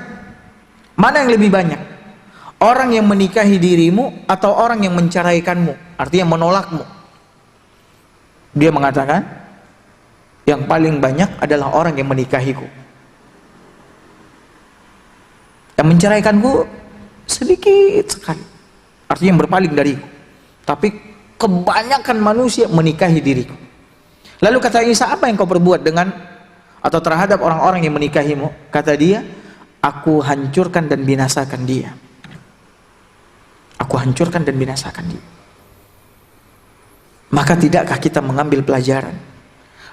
mana yang lebih banyak? Orang yang menikahi dirimu atau orang yang menceraikanmu? Artinya menolakmu. Dia mengatakan, yang paling banyak adalah orang yang menikahiku. Yang menceraikanku sedikit sekali. Artinya yang berpaling dariku. Tapi kebanyakan manusia menikahi diriku. Lalu kata Isa, apa yang kau perbuat dengan atau terhadap orang-orang yang menikahimu? Kata dia, aku hancurkan dan binasakan dia. Aku hancurkan dan binasakan dia. Maka tidakkah kita mengambil pelajaran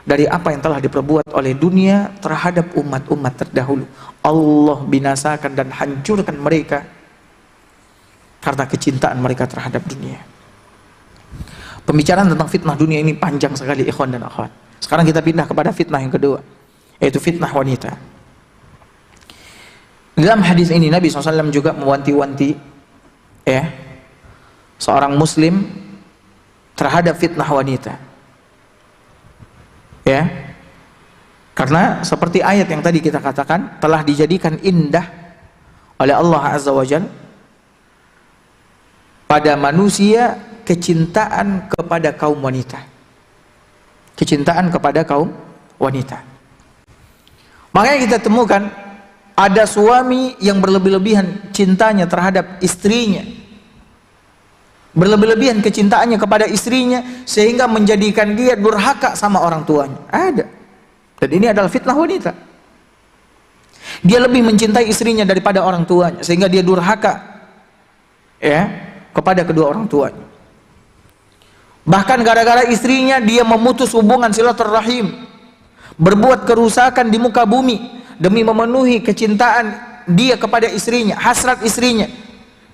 dari apa yang telah diperbuat oleh dunia terhadap umat-umat terdahulu? Allah binasakan dan hancurkan mereka karena kecintaan mereka terhadap dunia. Pembicaraan tentang fitnah dunia ini panjang sekali, ikhwan dan akhwat. Sekarang kita pindah kepada fitnah yang kedua, yaitu fitnah wanita. Dalam hadis ini Nabi SAW juga mewanti-wanti seorang muslim terhadap fitnah wanita. Karena seperti ayat yang tadi kita katakan, telah dijadikan indah oleh Allah Azza wa Jalla pada manusia kecintaan kepada kaum wanita. Kecintaan kepada kaum wanita. Makanya kita temukan ada suami yang berlebih-lebihan cintanya terhadap istrinya, berlebih-lebihan kecintaannya kepada istrinya sehingga menjadikan dia durhaka sama orang tuanya. Ada. Dan ini adalah fitnah wanita. Dia lebih mencintai istrinya daripada orang tuanya sehingga dia durhaka kepada kedua orang tuanya. Bahkan gara-gara istrinya dia memutus hubungan silaturahim, berbuat kerusakan di muka bumi demi memenuhi kecintaan dia kepada istrinya, hasrat istrinya.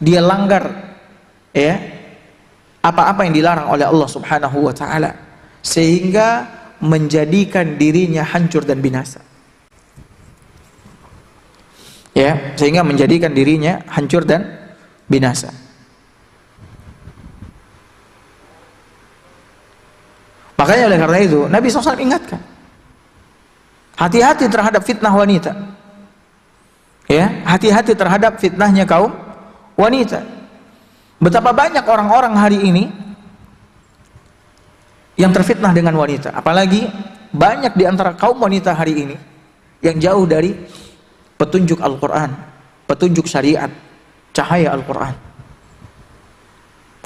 Dia langgar apa-apa yang dilarang oleh Allah Subhanahu wa taala sehingga menjadikan dirinya hancur dan binasa. Sehingga menjadikan dirinya hancur dan binasa. Makanya oleh karena itu Nabi SAW ingatkan, hati-hati terhadap fitnah wanita. Hati-hati terhadap fitnahnya kaum wanita. Betapa banyak orang-orang hari ini yang terfitnah dengan wanita. Apalagi banyak di antara kaum wanita hari ini yang jauh dari petunjuk Al-Quran, petunjuk syariat, cahaya Al-Quran.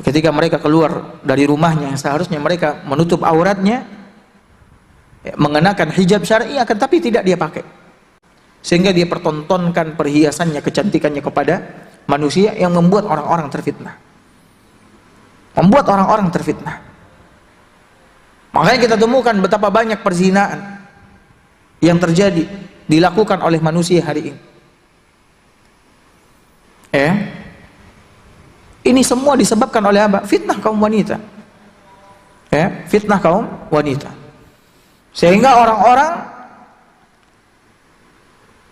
Ketika mereka keluar dari rumahnya, seharusnya mereka menutup auratnya, mengenakan hijab syar'i, akan tapi tidak dia pakai, sehingga dia pertontonkan perhiasannya, kecantikannya kepada manusia, yang membuat orang-orang terfitnah. Membuat orang-orang terfitnah. Makanya kita temukan betapa banyak perzinaan yang terjadi, dilakukan oleh manusia hari ini. Ini semua disebabkan oleh apa? Fitnah kaum wanita. Fitnah kaum wanita. Sehingga orang-orang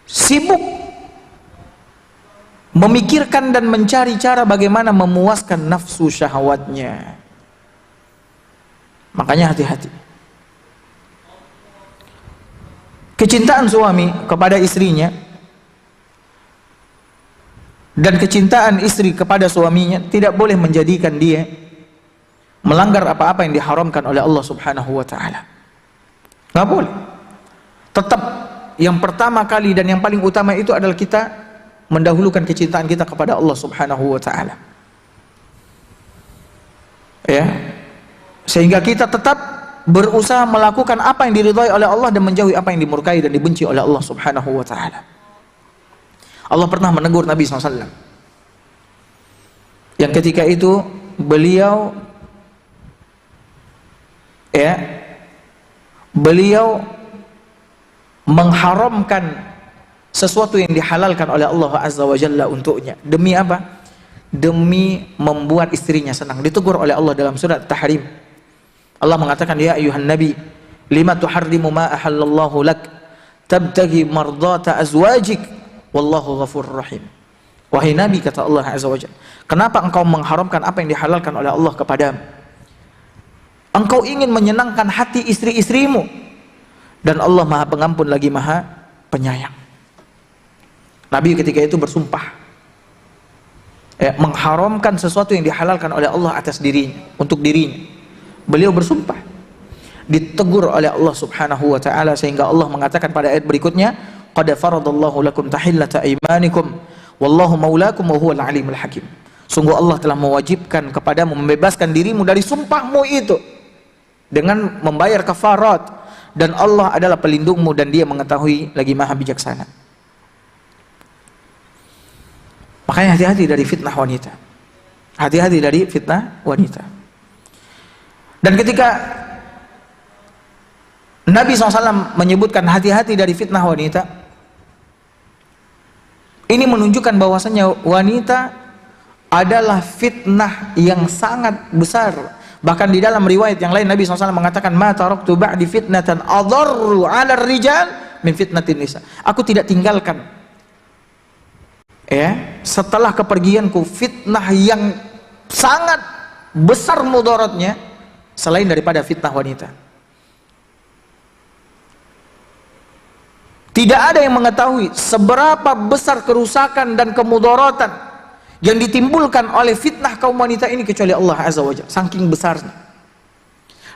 sibuk memikirkan dan mencari cara bagaimana memuaskan nafsu syahwatnya. Makanya hati-hati. Kecintaan suami kepada istrinya dan kecintaan istri kepada suaminya tidak boleh menjadikan dia melanggar apa-apa yang diharamkan oleh Allah Subhanahu wa taala. Nggak boleh. Tetap yang pertama kali dan yang paling utama itu adalah kita mendahulukan kecintaan kita kepada Allah Subhanahu wa taala. Ya. Sehingga kita tetap berusaha melakukan apa yang diridhai oleh Allah dan menjauhi apa yang dimurkai dan dibenci oleh Allah Subhanahu wa taala. Allah pernah menegur Nabi SAW yang ketika itu beliau mengharamkan sesuatu yang dihalalkan oleh Allah Azza wa Jalla untuknya. Demi apa? Demi membuat istrinya senang. Ditegur oleh Allah dalam surat Tahrim. Allah mengatakan, ya ayuhan nabi, lima tuharrimu ma ahallallahu lak, tabtaghi mardata azwajik, wallahu ghafurur rahim. Wahai nabi, kata Allah Azza wa Jalla, kenapa engkau mengharamkan apa yang dihalalkan oleh Allah kepadamu? Engkau ingin menyenangkan hati istri-istrimu, dan Allah Maha Pengampun lagi Maha Penyayang. Nabi ketika itu bersumpah mengharamkan sesuatu yang dihalalkan oleh Allah atas dirinya, untuk dirinya. Beliau bersumpah, ditegur oleh Allah Subhanahu wa taala, sehingga Allah mengatakan pada ayat berikutnya, qad faradallahu lakum tahillata aymanikum wallahu maulakum wa huwal alimul hakim. Sungguh Allah telah mewajibkan kepadamu membebaskan dirimu dari sumpahmu itu dengan membayar kafarat, dan Allah adalah pelindungmu dan Dia mengetahui lagi Maha bijaksana. Makanya hati-hati dari fitnah wanita. Hati-hati dari fitnah wanita. Dan ketika Nabi SAW menyebutkan hati-hati dari fitnah wanita, ini menunjukkan bahwasanya wanita adalah fitnah yang sangat besar. Bahkan di dalam riwayat yang lain Nabi SAW mengatakan, ma taraktu ba'di fitnatan adharru 'ala ar-rijal min fitnatin nisa. Aku tidak tinggalkan setelah kepergianku fitnah yang sangat besar mudaratnya selain daripada fitnah wanita. Tidak ada yang mengetahui seberapa besar kerusakan dan kemudaratan yang ditimbulkan oleh fitnah kaum wanita ini kecuali Allah Azza wa Jalla, saking besarnya.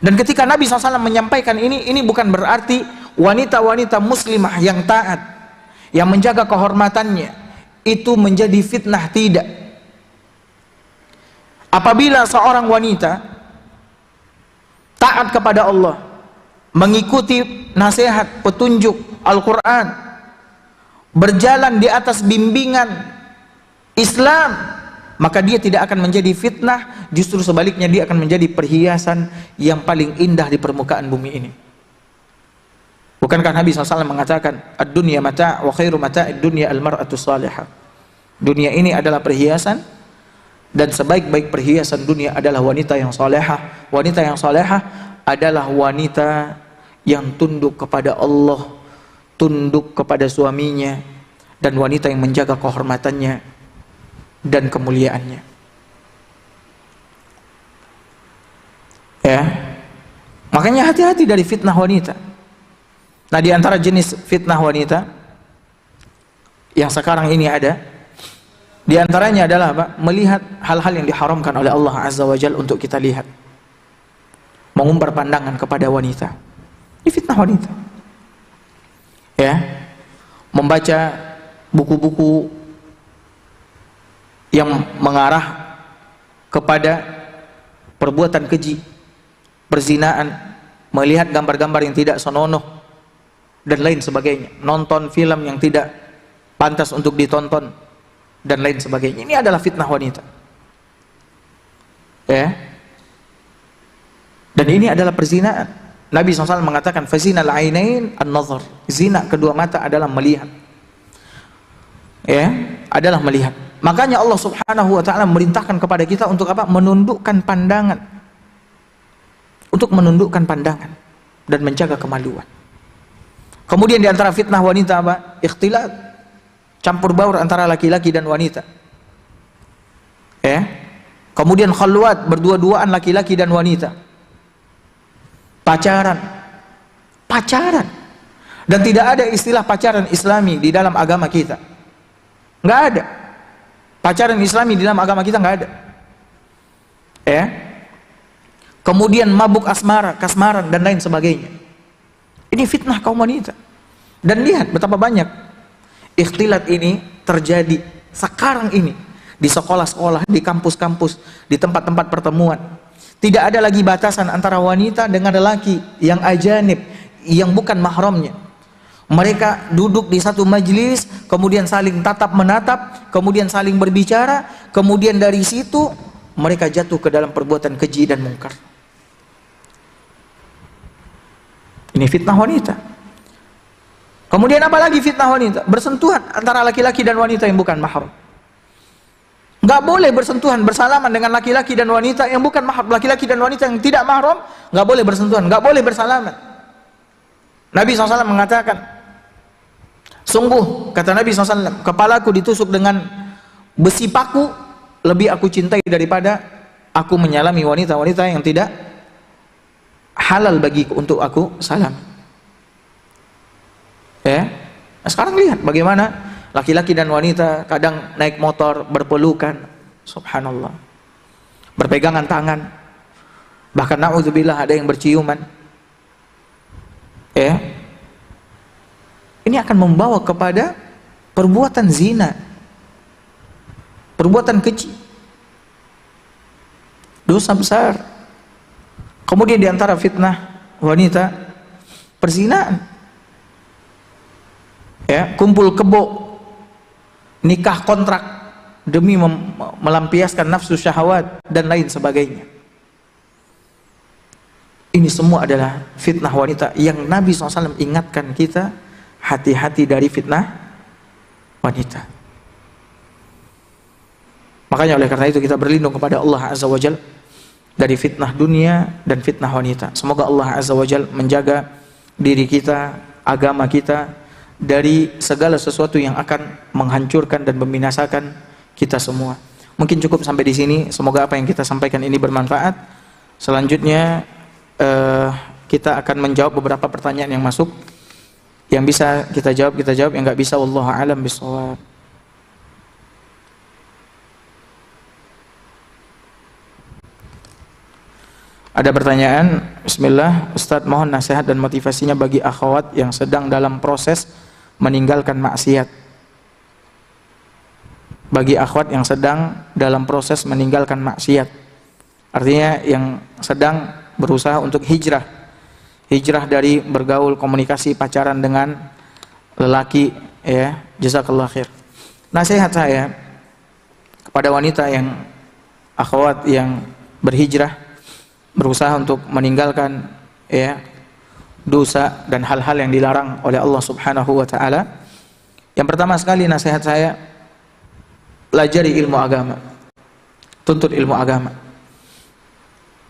Dan ketika Nabi SAW menyampaikan ini bukan berarti wanita-wanita muslimah yang taat, yang menjaga kehormatannya itu menjadi fitnah, tidak. Apabila seorang wanita taat kepada Allah, mengikuti nasihat, petunjuk Al-Quran, berjalan di atas bimbingan Islam, maka dia tidak akan menjadi fitnah, justru sebaliknya dia akan menjadi perhiasan yang paling indah di permukaan bumi ini. Bukankah Nabi SAW mengatakan, ad-dunya mata' wa khairu mata'id dunya al-mar'atu salihah. Dunia ini adalah perhiasan, dan sebaik-baik perhiasan dunia adalah wanita yang salihah. Wanita yang salihah adalah wanita yang tunduk kepada Allah, tunduk kepada suaminya, dan wanita yang menjaga kehormatannya dan kemuliaannya. Ya, makanya hati-hati dari fitnah wanita. Nah, di antara jenis fitnah wanita yang sekarang ini ada, di antaranya adalah apa? Melihat hal-hal yang diharamkan oleh Allah Azza wa Jalla untuk kita lihat, mengumbar pandangan kepada wanita. Ini fitnah wanita. Ya, membaca buku-buku yang mengarah kepada perbuatan keji, perzinaan, melihat gambar-gambar yang tidak senonoh dan lain sebagainya, nonton film yang tidak pantas untuk ditonton dan lain sebagainya. Ini adalah fitnah wanita. Ya. Dan ini adalah perzinaan. Nabi SAW mengatakan, fazinal ainain an-nazar. Zina kedua mata adalah melihat. Ya, adalah melihat. Makanya Allah Subhanahu wa taala memerintahkan kepada kita untuk apa? Menundukkan pandangan. Untuk menundukkan pandangan dan menjaga kemaluan. Kemudian di antara fitnah wanita apa? Ikhtilat, campur baur antara laki-laki dan wanita. Ya. Kemudian khalwat, berdua-duaan laki-laki dan wanita. Pacaran. Pacaran. Dan tidak ada istilah pacaran Islami di dalam agama kita. Nggak ada. Pacaran Islami di dalam agama kita nggak ada. Ya. Kemudian mabuk asmara, kasmaran dan lain sebagainya. Ini fitnah kaum wanita. Dan lihat betapa banyak ikhtilat ini terjadi sekarang ini di sekolah-sekolah, di kampus-kampus, di tempat-tempat pertemuan. Tidak ada lagi batasan antara wanita dengan lelaki yang ajanib, yang bukan mahramnya. Mereka duduk di satu majelis, kemudian saling tatap menatap, kemudian saling berbicara, kemudian dari situ mereka jatuh ke dalam perbuatan keji dan mungkar. Ini fitnah wanita. Kemudian apa lagi fitnah wanita? Bersentuhan antara laki-laki dan wanita yang bukan mahram. Nggak boleh bersentuhan, bersalaman dengan laki-laki dan wanita yang bukan mahram. Laki-laki dan wanita yang tidak mahram nggak boleh bersentuhan, nggak boleh bersalaman. Nabi SAW mengatakan, sungguh kata Nabi SAW, kepalaku ditusuk dengan besi paku lebih aku cintai daripada aku menyalami wanita-wanita yang tidak halal bagiku untuk aku salam. Ya, nah, sekarang lihat bagaimana laki-laki dan wanita kadang naik motor berpelukan, subhanallah, berpegangan tangan, bahkan na'udzubillah ada yang berciuman. Ya, ini akan membawa kepada perbuatan zina, perbuatan keji, dosa besar. Kemudian diantara fitnah wanita, perzinaan. Ya, kumpul kebo, nikah kontrak demi melampiaskan nafsu syahwat dan lain sebagainya. Ini semua adalah fitnah wanita yang Nabi SAW ingatkan kita, hati-hati dari fitnah wanita. Makanya oleh karena itu kita berlindung kepada Allah Azza wa Jalla dari fitnah dunia dan fitnah wanita. Semoga Allah Azza wa Jalla menjaga diri kita, agama kita dari segala sesuatu yang akan menghancurkan dan membinasakan kita semua. Mungkin cukup sampai di sini. Semoga apa yang kita sampaikan ini bermanfaat. Selanjutnya kita akan menjawab beberapa pertanyaan yang masuk. Yang bisa kita jawab, yang nggak bisa wallahu a'lam bishawab. Ada pertanyaan, bismillah, Ustadz mohon nasihat dan motivasinya bagi akhwat yang sedang dalam proses meninggalkan maksiat. Bagi akhwat yang sedang dalam proses meninggalkan maksiat, artinya yang sedang berusaha untuk hijrah dari bergaul, komunikasi, pacaran dengan lelaki, ya, jazakallah khair. Nasihat saya kepada wanita yang akhwat yang berhijrah, berusaha untuk meninggalkan, ya, dosa dan hal-hal yang dilarang oleh Allah Subhanahu wa taala. Yang pertama sekali nasihat saya, pelajari ilmu agama. Tuntut ilmu agama.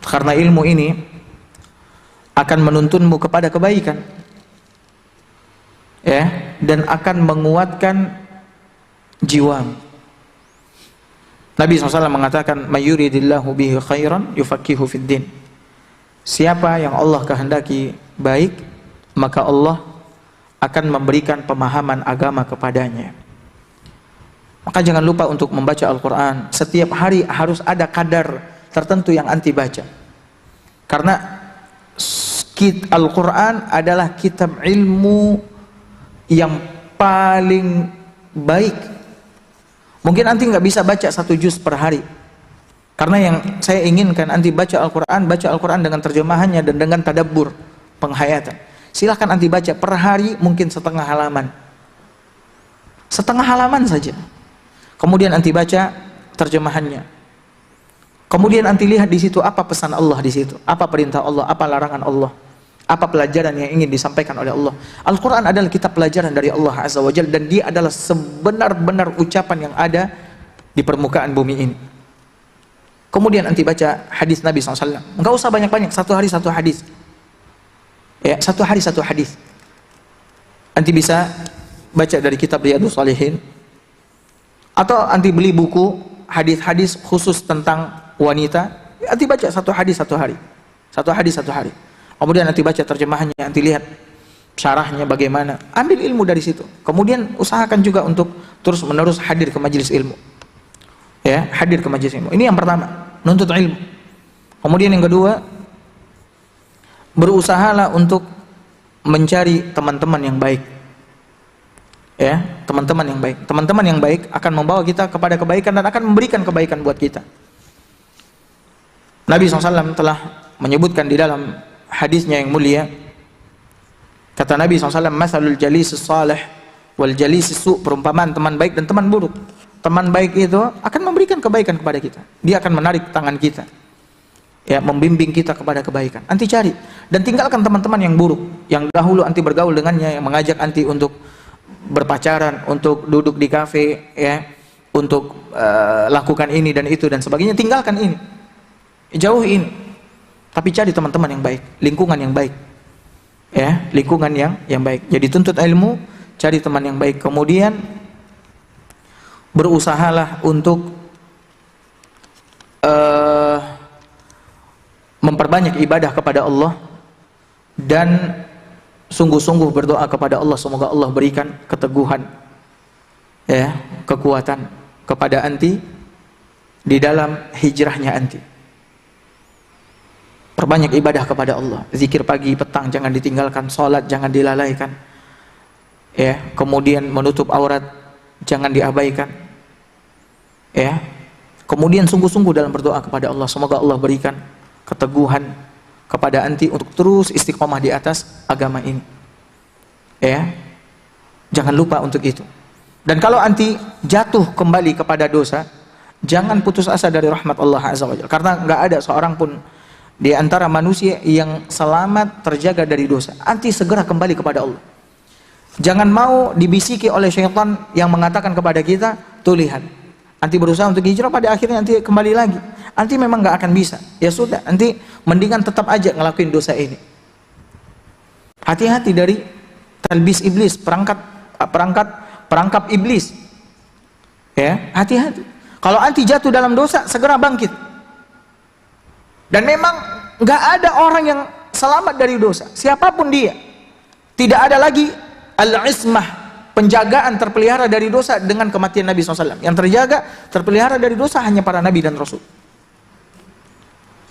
Karena ilmu ini akan menuntunmu kepada kebaikan. Ya, dan akan menguatkan jiwamu. Nabi SAW mengatakan, "Mayuridillahu bihi khairan yufaqihu fid din." Siapa yang Allah kehendaki baik, maka Allah akan memberikan pemahaman agama kepadanya. Maka jangan lupa untuk membaca Al-Quran. Setiap hari harus ada kadar tertentu yang anti baca. Karena Al-Quran adalah kitab ilmu yang paling baik. Mungkin anti nggak bisa baca 1 juz per hari. Karena yang saya inginkan anti baca Al-Quran dengan terjemahannya dan dengan tadabbur, penghayatan. Silahkan anti baca per hari mungkin setengah halaman. Setengah halaman saja. Kemudian anti baca terjemahannya. Kemudian anti lihat di situ apa pesan Allah di situ, apa perintah Allah, apa larangan Allah, apa pelajaran yang ingin disampaikan oleh Allah. Al-Quran adalah kitab pelajaran dari Allah Azza wa Jalla, dan dia adalah sebenar-benar ucapan yang ada di permukaan bumi ini. Kemudian anti baca hadis Nabi SAW. Enggak usah banyak-banyak, 1 hari 1 hadis. Ya, 1 hari 1 hadis. Anti bisa baca dari kitab Riyadhus Shalihin, atau anti beli buku hadis-hadis khusus tentang wanita. Anti baca 1 hadis 1 hari. 1 hadis 1 hari. Kemudian nanti baca terjemahannya, nanti lihat syarahnya bagaimana. Ambil ilmu dari situ. Kemudian usahakan juga untuk terus-menerus hadir ke majelis ilmu. Ya, hadir ke majelis ilmu. Ini yang pertama, nuntut ilmu. Kemudian yang kedua, berusahalah untuk mencari teman-teman yang baik. Ya, teman-teman yang baik. Teman-teman yang baik akan membawa kita kepada kebaikan dan akan memberikan kebaikan buat kita. Nabi SAW telah menyebutkan di dalam hadisnya yang mulia, kata Nabi SAW, "Matsalul jalisis salih wal jalisis su", perumpamaan teman baik dan teman buruk. Teman baik itu akan memberikan kebaikan kepada kita. Dia akan menarik tangan kita, ya, membimbing kita kepada kebaikan. Anti cari dan tinggalkan teman-teman yang buruk, yang dahulu anti bergaul dengannya, yang mengajak anti untuk berpacaran, untuk duduk di kafe, ya, untuk lakukan ini dan itu dan sebagainya. Tinggalkan ini, jauhi ini, tapi cari teman-teman yang baik, lingkungan yang baik, ya, lingkungan yang baik. Jadi tuntut ilmu, cari teman yang baik, kemudian berusahalah untuk memperbanyak ibadah kepada Allah dan sungguh-sungguh berdoa kepada Allah, semoga Allah berikan keteguhan, ya, kekuatan kepada anti di dalam hijrahnya anti. Perbanyak ibadah kepada Allah, zikir pagi petang jangan ditinggalkan, salat jangan dilalaikan, ya, kemudian menutup aurat jangan diabaikan, ya, kemudian sungguh-sungguh dalam berdoa kepada Allah, semoga Allah berikan keteguhan kepada anti untuk terus istiqomah di atas agama ini, ya, jangan lupa untuk itu. Dan kalau anti jatuh kembali kepada dosa, jangan putus asa dari rahmat Allah Azza wa Jalla, karena nggak ada seorang pun di antara manusia yang selamat terjaga dari dosa. Anti segera kembali kepada Allah. Jangan mau dibisiki oleh syaitan yang mengatakan kepada kita, tuh lihat, anti berusaha untuk hijrah, pada akhirnya anti kembali lagi. Anti memang nggak akan bisa. Ya sudah, anti mendingan tetap aja ngelakuin dosa ini. Hati-hati dari talbis iblis, perangkap iblis. Ya, hati-hati. Kalau anti jatuh dalam dosa, segera bangkit. Dan memang nggak ada orang yang selamat dari dosa, siapapun dia. Tidak ada lagi al-ismah, penjagaan terpelihara dari dosa dengan kematian Nabi SAW. Yang terjaga, terpelihara dari dosa hanya para nabi dan rasul.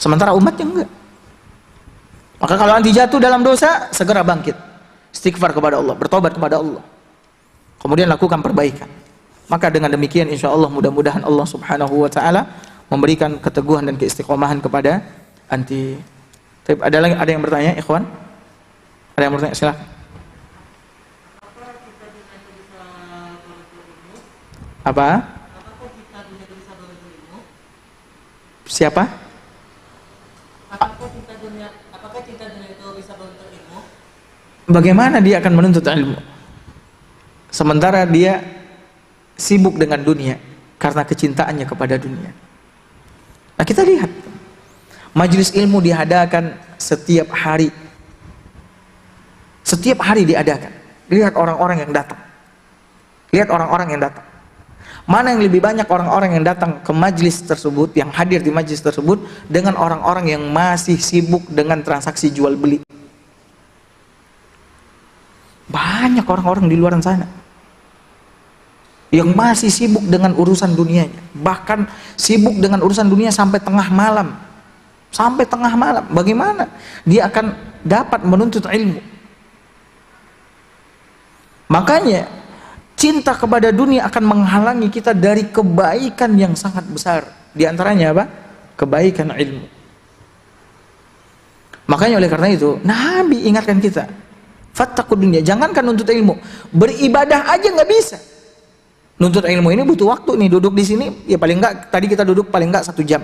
Sementara umatnya enggak. Maka kalau anti jatuh dalam dosa, segera bangkit, istighfar kepada Allah, bertobat kepada Allah, kemudian lakukan perbaikan. Maka dengan demikian insya Allah mudah-mudahan Allah Subhanahu wa Ta'ala memberikan keteguhan dan keistiqomahan kepada anti. Ada yang bertanya, ikhwan? Ada yang bertanya, silakan. Apa? Siapa? Apakah cinta dunia itu bisa menuntut ilmu? Bagaimana dia akan menuntut ilmu sementara dia sibuk dengan dunia karena kecintaannya kepada dunia? Nah, kita lihat majelis ilmu diadakan setiap hari. Setiap hari diadakan. Lihat orang-orang yang datang. Lihat orang-orang yang datang. Mana yang lebih banyak orang-orang yang datang ke majelis tersebut, yang hadir di majelis tersebut, dengan orang-orang yang masih sibuk dengan transaksi jual beli? Banyak orang-orang di luar sana yang masih sibuk dengan urusan dunianya, bahkan sibuk dengan urusan dunia sampai tengah malam. Sampai tengah malam, bagaimana dia akan dapat menuntut ilmu? Makanya cinta kepada dunia akan menghalangi kita dari kebaikan yang sangat besar. Di antaranya apa? Kebaikan ilmu. Makanya oleh karena itu, Nabi ingatkan kita, fattaqud dunya, jangankan nuntut ilmu, beribadah aja nggak bisa. Nuntut ilmu ini butuh waktu nih, duduk di sini, ya paling enggak, tadi kita duduk paling enggak 1 jam.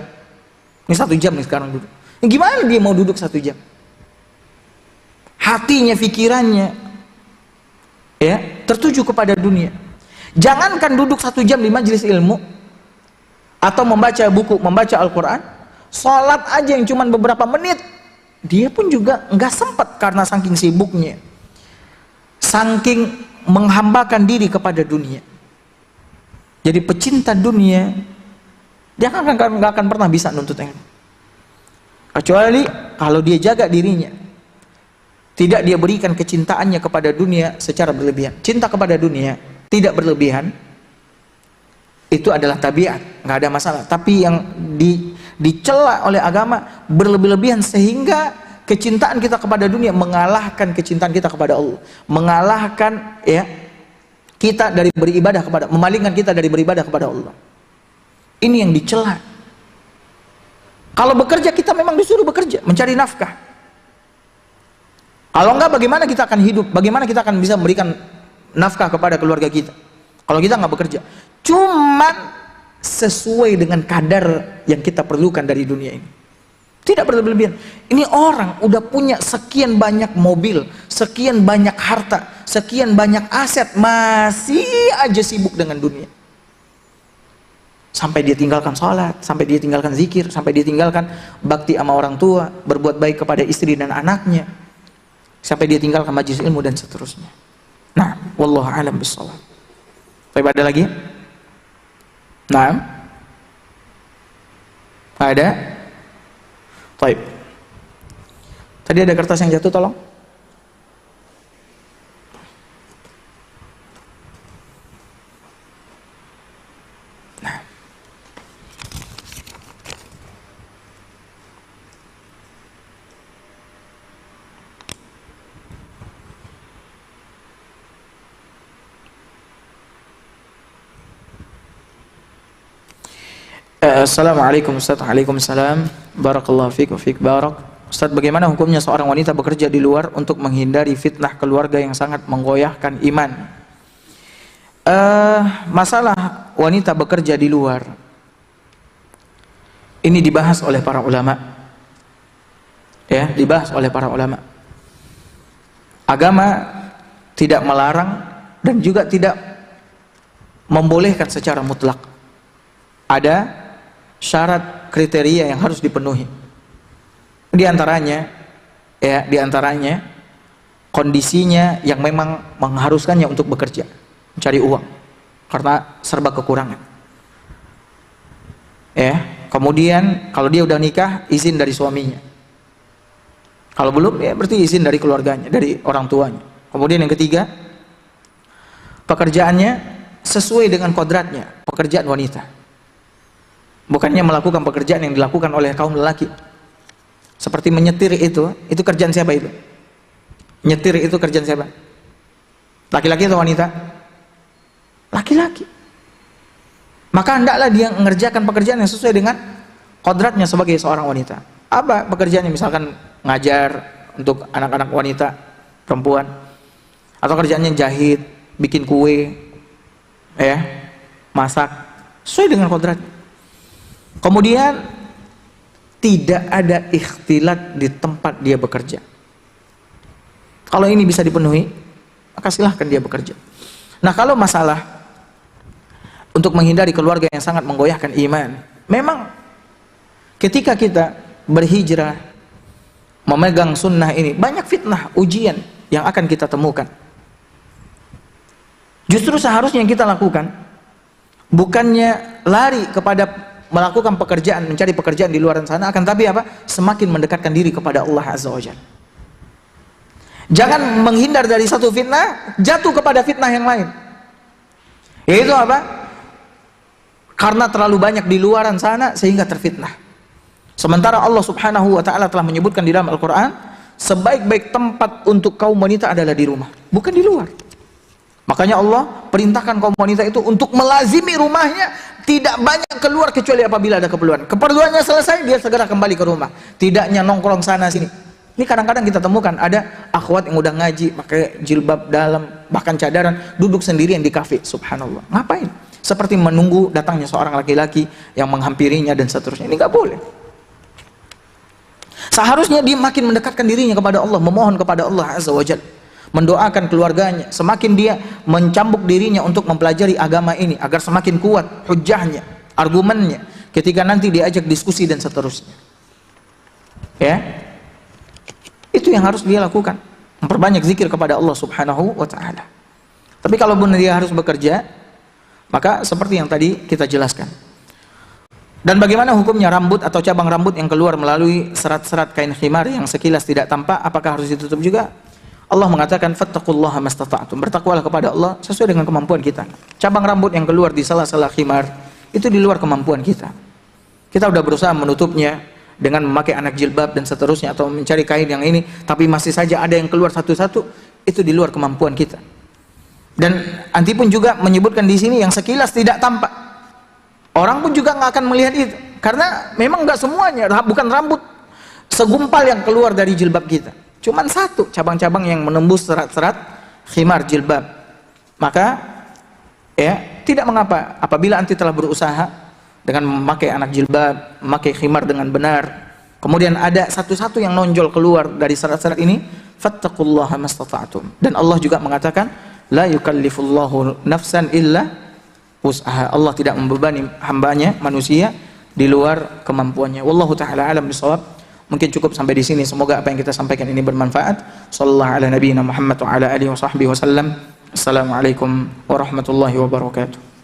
Ini 1 jam nih sekarang duduk. Ya gimana dia mau duduk 1 jam? Hatinya, pikirannya, ya, tertuju kepada dunia. Jangankan duduk 1 jam di majelis ilmu atau membaca buku, membaca Al-Quran, sholat aja yang cuma beberapa menit, dia pun juga nggak sempat karena saking sibuknya, saking menghambakan diri kepada dunia. Jadi pecinta dunia, dia nggak akan pernah bisa nuntut ilmu, kecuali kalau dia jaga dirinya. Tidak dia berikan kecintaannya kepada dunia secara berlebihan. Cinta kepada dunia tidak berlebihan, itu adalah tabiat, nggak ada masalah. Tapi yang dicela oleh agama berlebih-lebihan sehingga kecintaan kita kepada dunia mengalahkan kecintaan kita kepada Allah, mengalahkan, ya, kita dari beribadah kepada, memalingkan kita dari beribadah kepada Allah. Ini yang dicela. Kalau bekerja, kita memang disuruh bekerja, mencari nafkah. Kalau enggak, bagaimana kita akan hidup? Bagaimana kita akan bisa memberikan nafkah kepada keluarga kita kalau kita nggak bekerja? Cuman sesuai dengan kadar yang kita perlukan dari dunia ini. Tidak berlebihan. Ini orang udah punya sekian banyak mobil, sekian banyak harta, sekian banyak aset, masih aja sibuk dengan dunia. Sampai dia tinggalkan sholat, sampai dia tinggalkan zikir, sampai dia tinggalkan bakti sama orang tua, berbuat baik kepada istri dan anaknya, sampai dia tinggalkan majelis ilmu dan seterusnya. Nah, wallahu a'lam bishawab. Baik, ada lagi? Nah, ada? Baik. Tadi ada kertas yang jatuh, tolong. Nah. Assalamualaikum Ustaz. Waalaikumsalam. Barakallahu fiik wa fiik barak. Ustaz, bagaimana hukumnya seorang wanita bekerja di luar untuk menghindari fitnah keluarga yang sangat menggoyahkan iman? Masalah wanita bekerja di luar ini dibahas oleh para ulama. Ya, dibahas oleh para ulama. Agama tidak melarang dan juga tidak membolehkan secara mutlak. Ada syarat kriteria yang harus dipenuhi. Di antaranya kondisinya yang memang mengharuskannya untuk bekerja, mencari uang karena serba kekurangan. Kemudian kalau dia udah nikah, izin dari suaminya. Kalau belum, ya berarti izin dari keluarganya, dari orang tuanya. Kemudian yang ketiga, pekerjaannya sesuai dengan kodratnya, pekerjaan wanita. Bukannya melakukan pekerjaan yang dilakukan oleh kaum lelaki. Seperti menyetir itu kerjaan siapa itu? Nyetir itu kerjaan siapa? Laki-laki atau wanita? Laki-laki. Maka hendaklah dia mengerjakan pekerjaan yang sesuai dengan kodratnya sebagai seorang wanita. Apa pekerjaannya? Misalkan ngajar untuk anak-anak wanita, perempuan. Atau kerjaannya jahit, bikin kue, masak. Sesuai dengan kodratnya. Kemudian tidak ada ikhtilat di tempat dia bekerja. Kalau ini bisa dipenuhi, maka silahkan dia bekerja. Nah, kalau masalah untuk menghindari keluarga yang sangat menggoyahkan iman, memang ketika kita berhijrah, memegang sunnah ini, banyak fitnah, ujian yang akan kita temukan. Justru seharusnya yang kita lakukan bukannya lari kepada melakukan pekerjaan, mencari pekerjaan di luar sana, akan tapi apa? Semakin mendekatkan diri kepada Allah Azza wa Jalla. Jangan menghindar dari satu fitnah, jatuh kepada fitnah yang lain. Yaitu apa? Karena terlalu banyak di luaran sana sehingga terfitnah. Sementara Allah Subhanahu wa taala telah menyebutkan di dalam Al-Qur'an, sebaik-baik tempat untuk kaum wanita adalah di rumah, bukan di luar. Makanya Allah perintahkan kaum wanita itu untuk melazimi rumahnya, tidak banyak keluar kecuali apabila ada keperluan. Keperluannya selesai, dia segera kembali ke rumah. Tidaknya nongkrong sana sini. Ini kadang-kadang kita temukan ada akhwat yang udah ngaji, pakai jilbab dalam, bahkan cadaran, duduk sendirian di kafe. Subhanallah. Ngapain? Seperti menunggu datangnya seorang laki-laki yang menghampirinya dan seterusnya. Ini nggak boleh. Seharusnya dia makin mendekatkan dirinya kepada Allah, memohon kepada Allah Azza wa Jalla, mendoakan keluarganya, semakin dia mencambuk dirinya untuk mempelajari agama ini agar semakin kuat hujahnya, argumennya ketika nanti diajak diskusi dan seterusnya. Itu yang harus dia lakukan, memperbanyak zikir kepada Allah Subhanahu wa taala. Tapi kalau pun dia harus bekerja, maka seperti yang tadi kita jelaskan. Dan bagaimana hukumnya rambut atau cabang rambut yang keluar melalui serat-serat kain khimar yang sekilas tidak tampak, apakah harus ditutup juga? Allah mengatakan fattaqullaha mastata'tum, bertakwalah kepada Allah sesuai dengan kemampuan kita. Cabang rambut yang keluar di sela-sela khimar itu di luar kemampuan kita. Kita sudah berusaha menutupnya dengan memakai anak jilbab dan seterusnya, atau mencari kain yang ini, tapi masih saja ada yang keluar satu-satu, itu di luar kemampuan kita. Dan anti pun juga menyebutkan di sini yang sekilas tidak tampak. Orang pun juga nggak akan melihat itu, karena memang nggak semuanya, bukan rambut segumpal yang keluar dari jilbab kita. Cuman satu cabang-cabang yang menembus serat-serat khimar jilbab. Maka ya tidak mengapa apabila anti telah berusaha dengan memakai anak jilbab, memakai khimar dengan benar, kemudian ada satu-satu yang nonjol keluar dari serat-serat ini, fattaqullaha mastata'tum. Dan Allah juga mengatakan, la yukallifullahu nafsan illa wus'aha. Allah tidak membebani hambanya, manusia, di luar kemampuannya. Wallahu ta'ala alam bisawab. Mungkin cukup sampai di sini. Semoga apa yang kita sampaikan ini bermanfaat. Sallallahu ala nabiyina Muhammad wa ala alihi wa sahbihi wasallam. Assalamualaikum warahmatullahi wabarakatuh.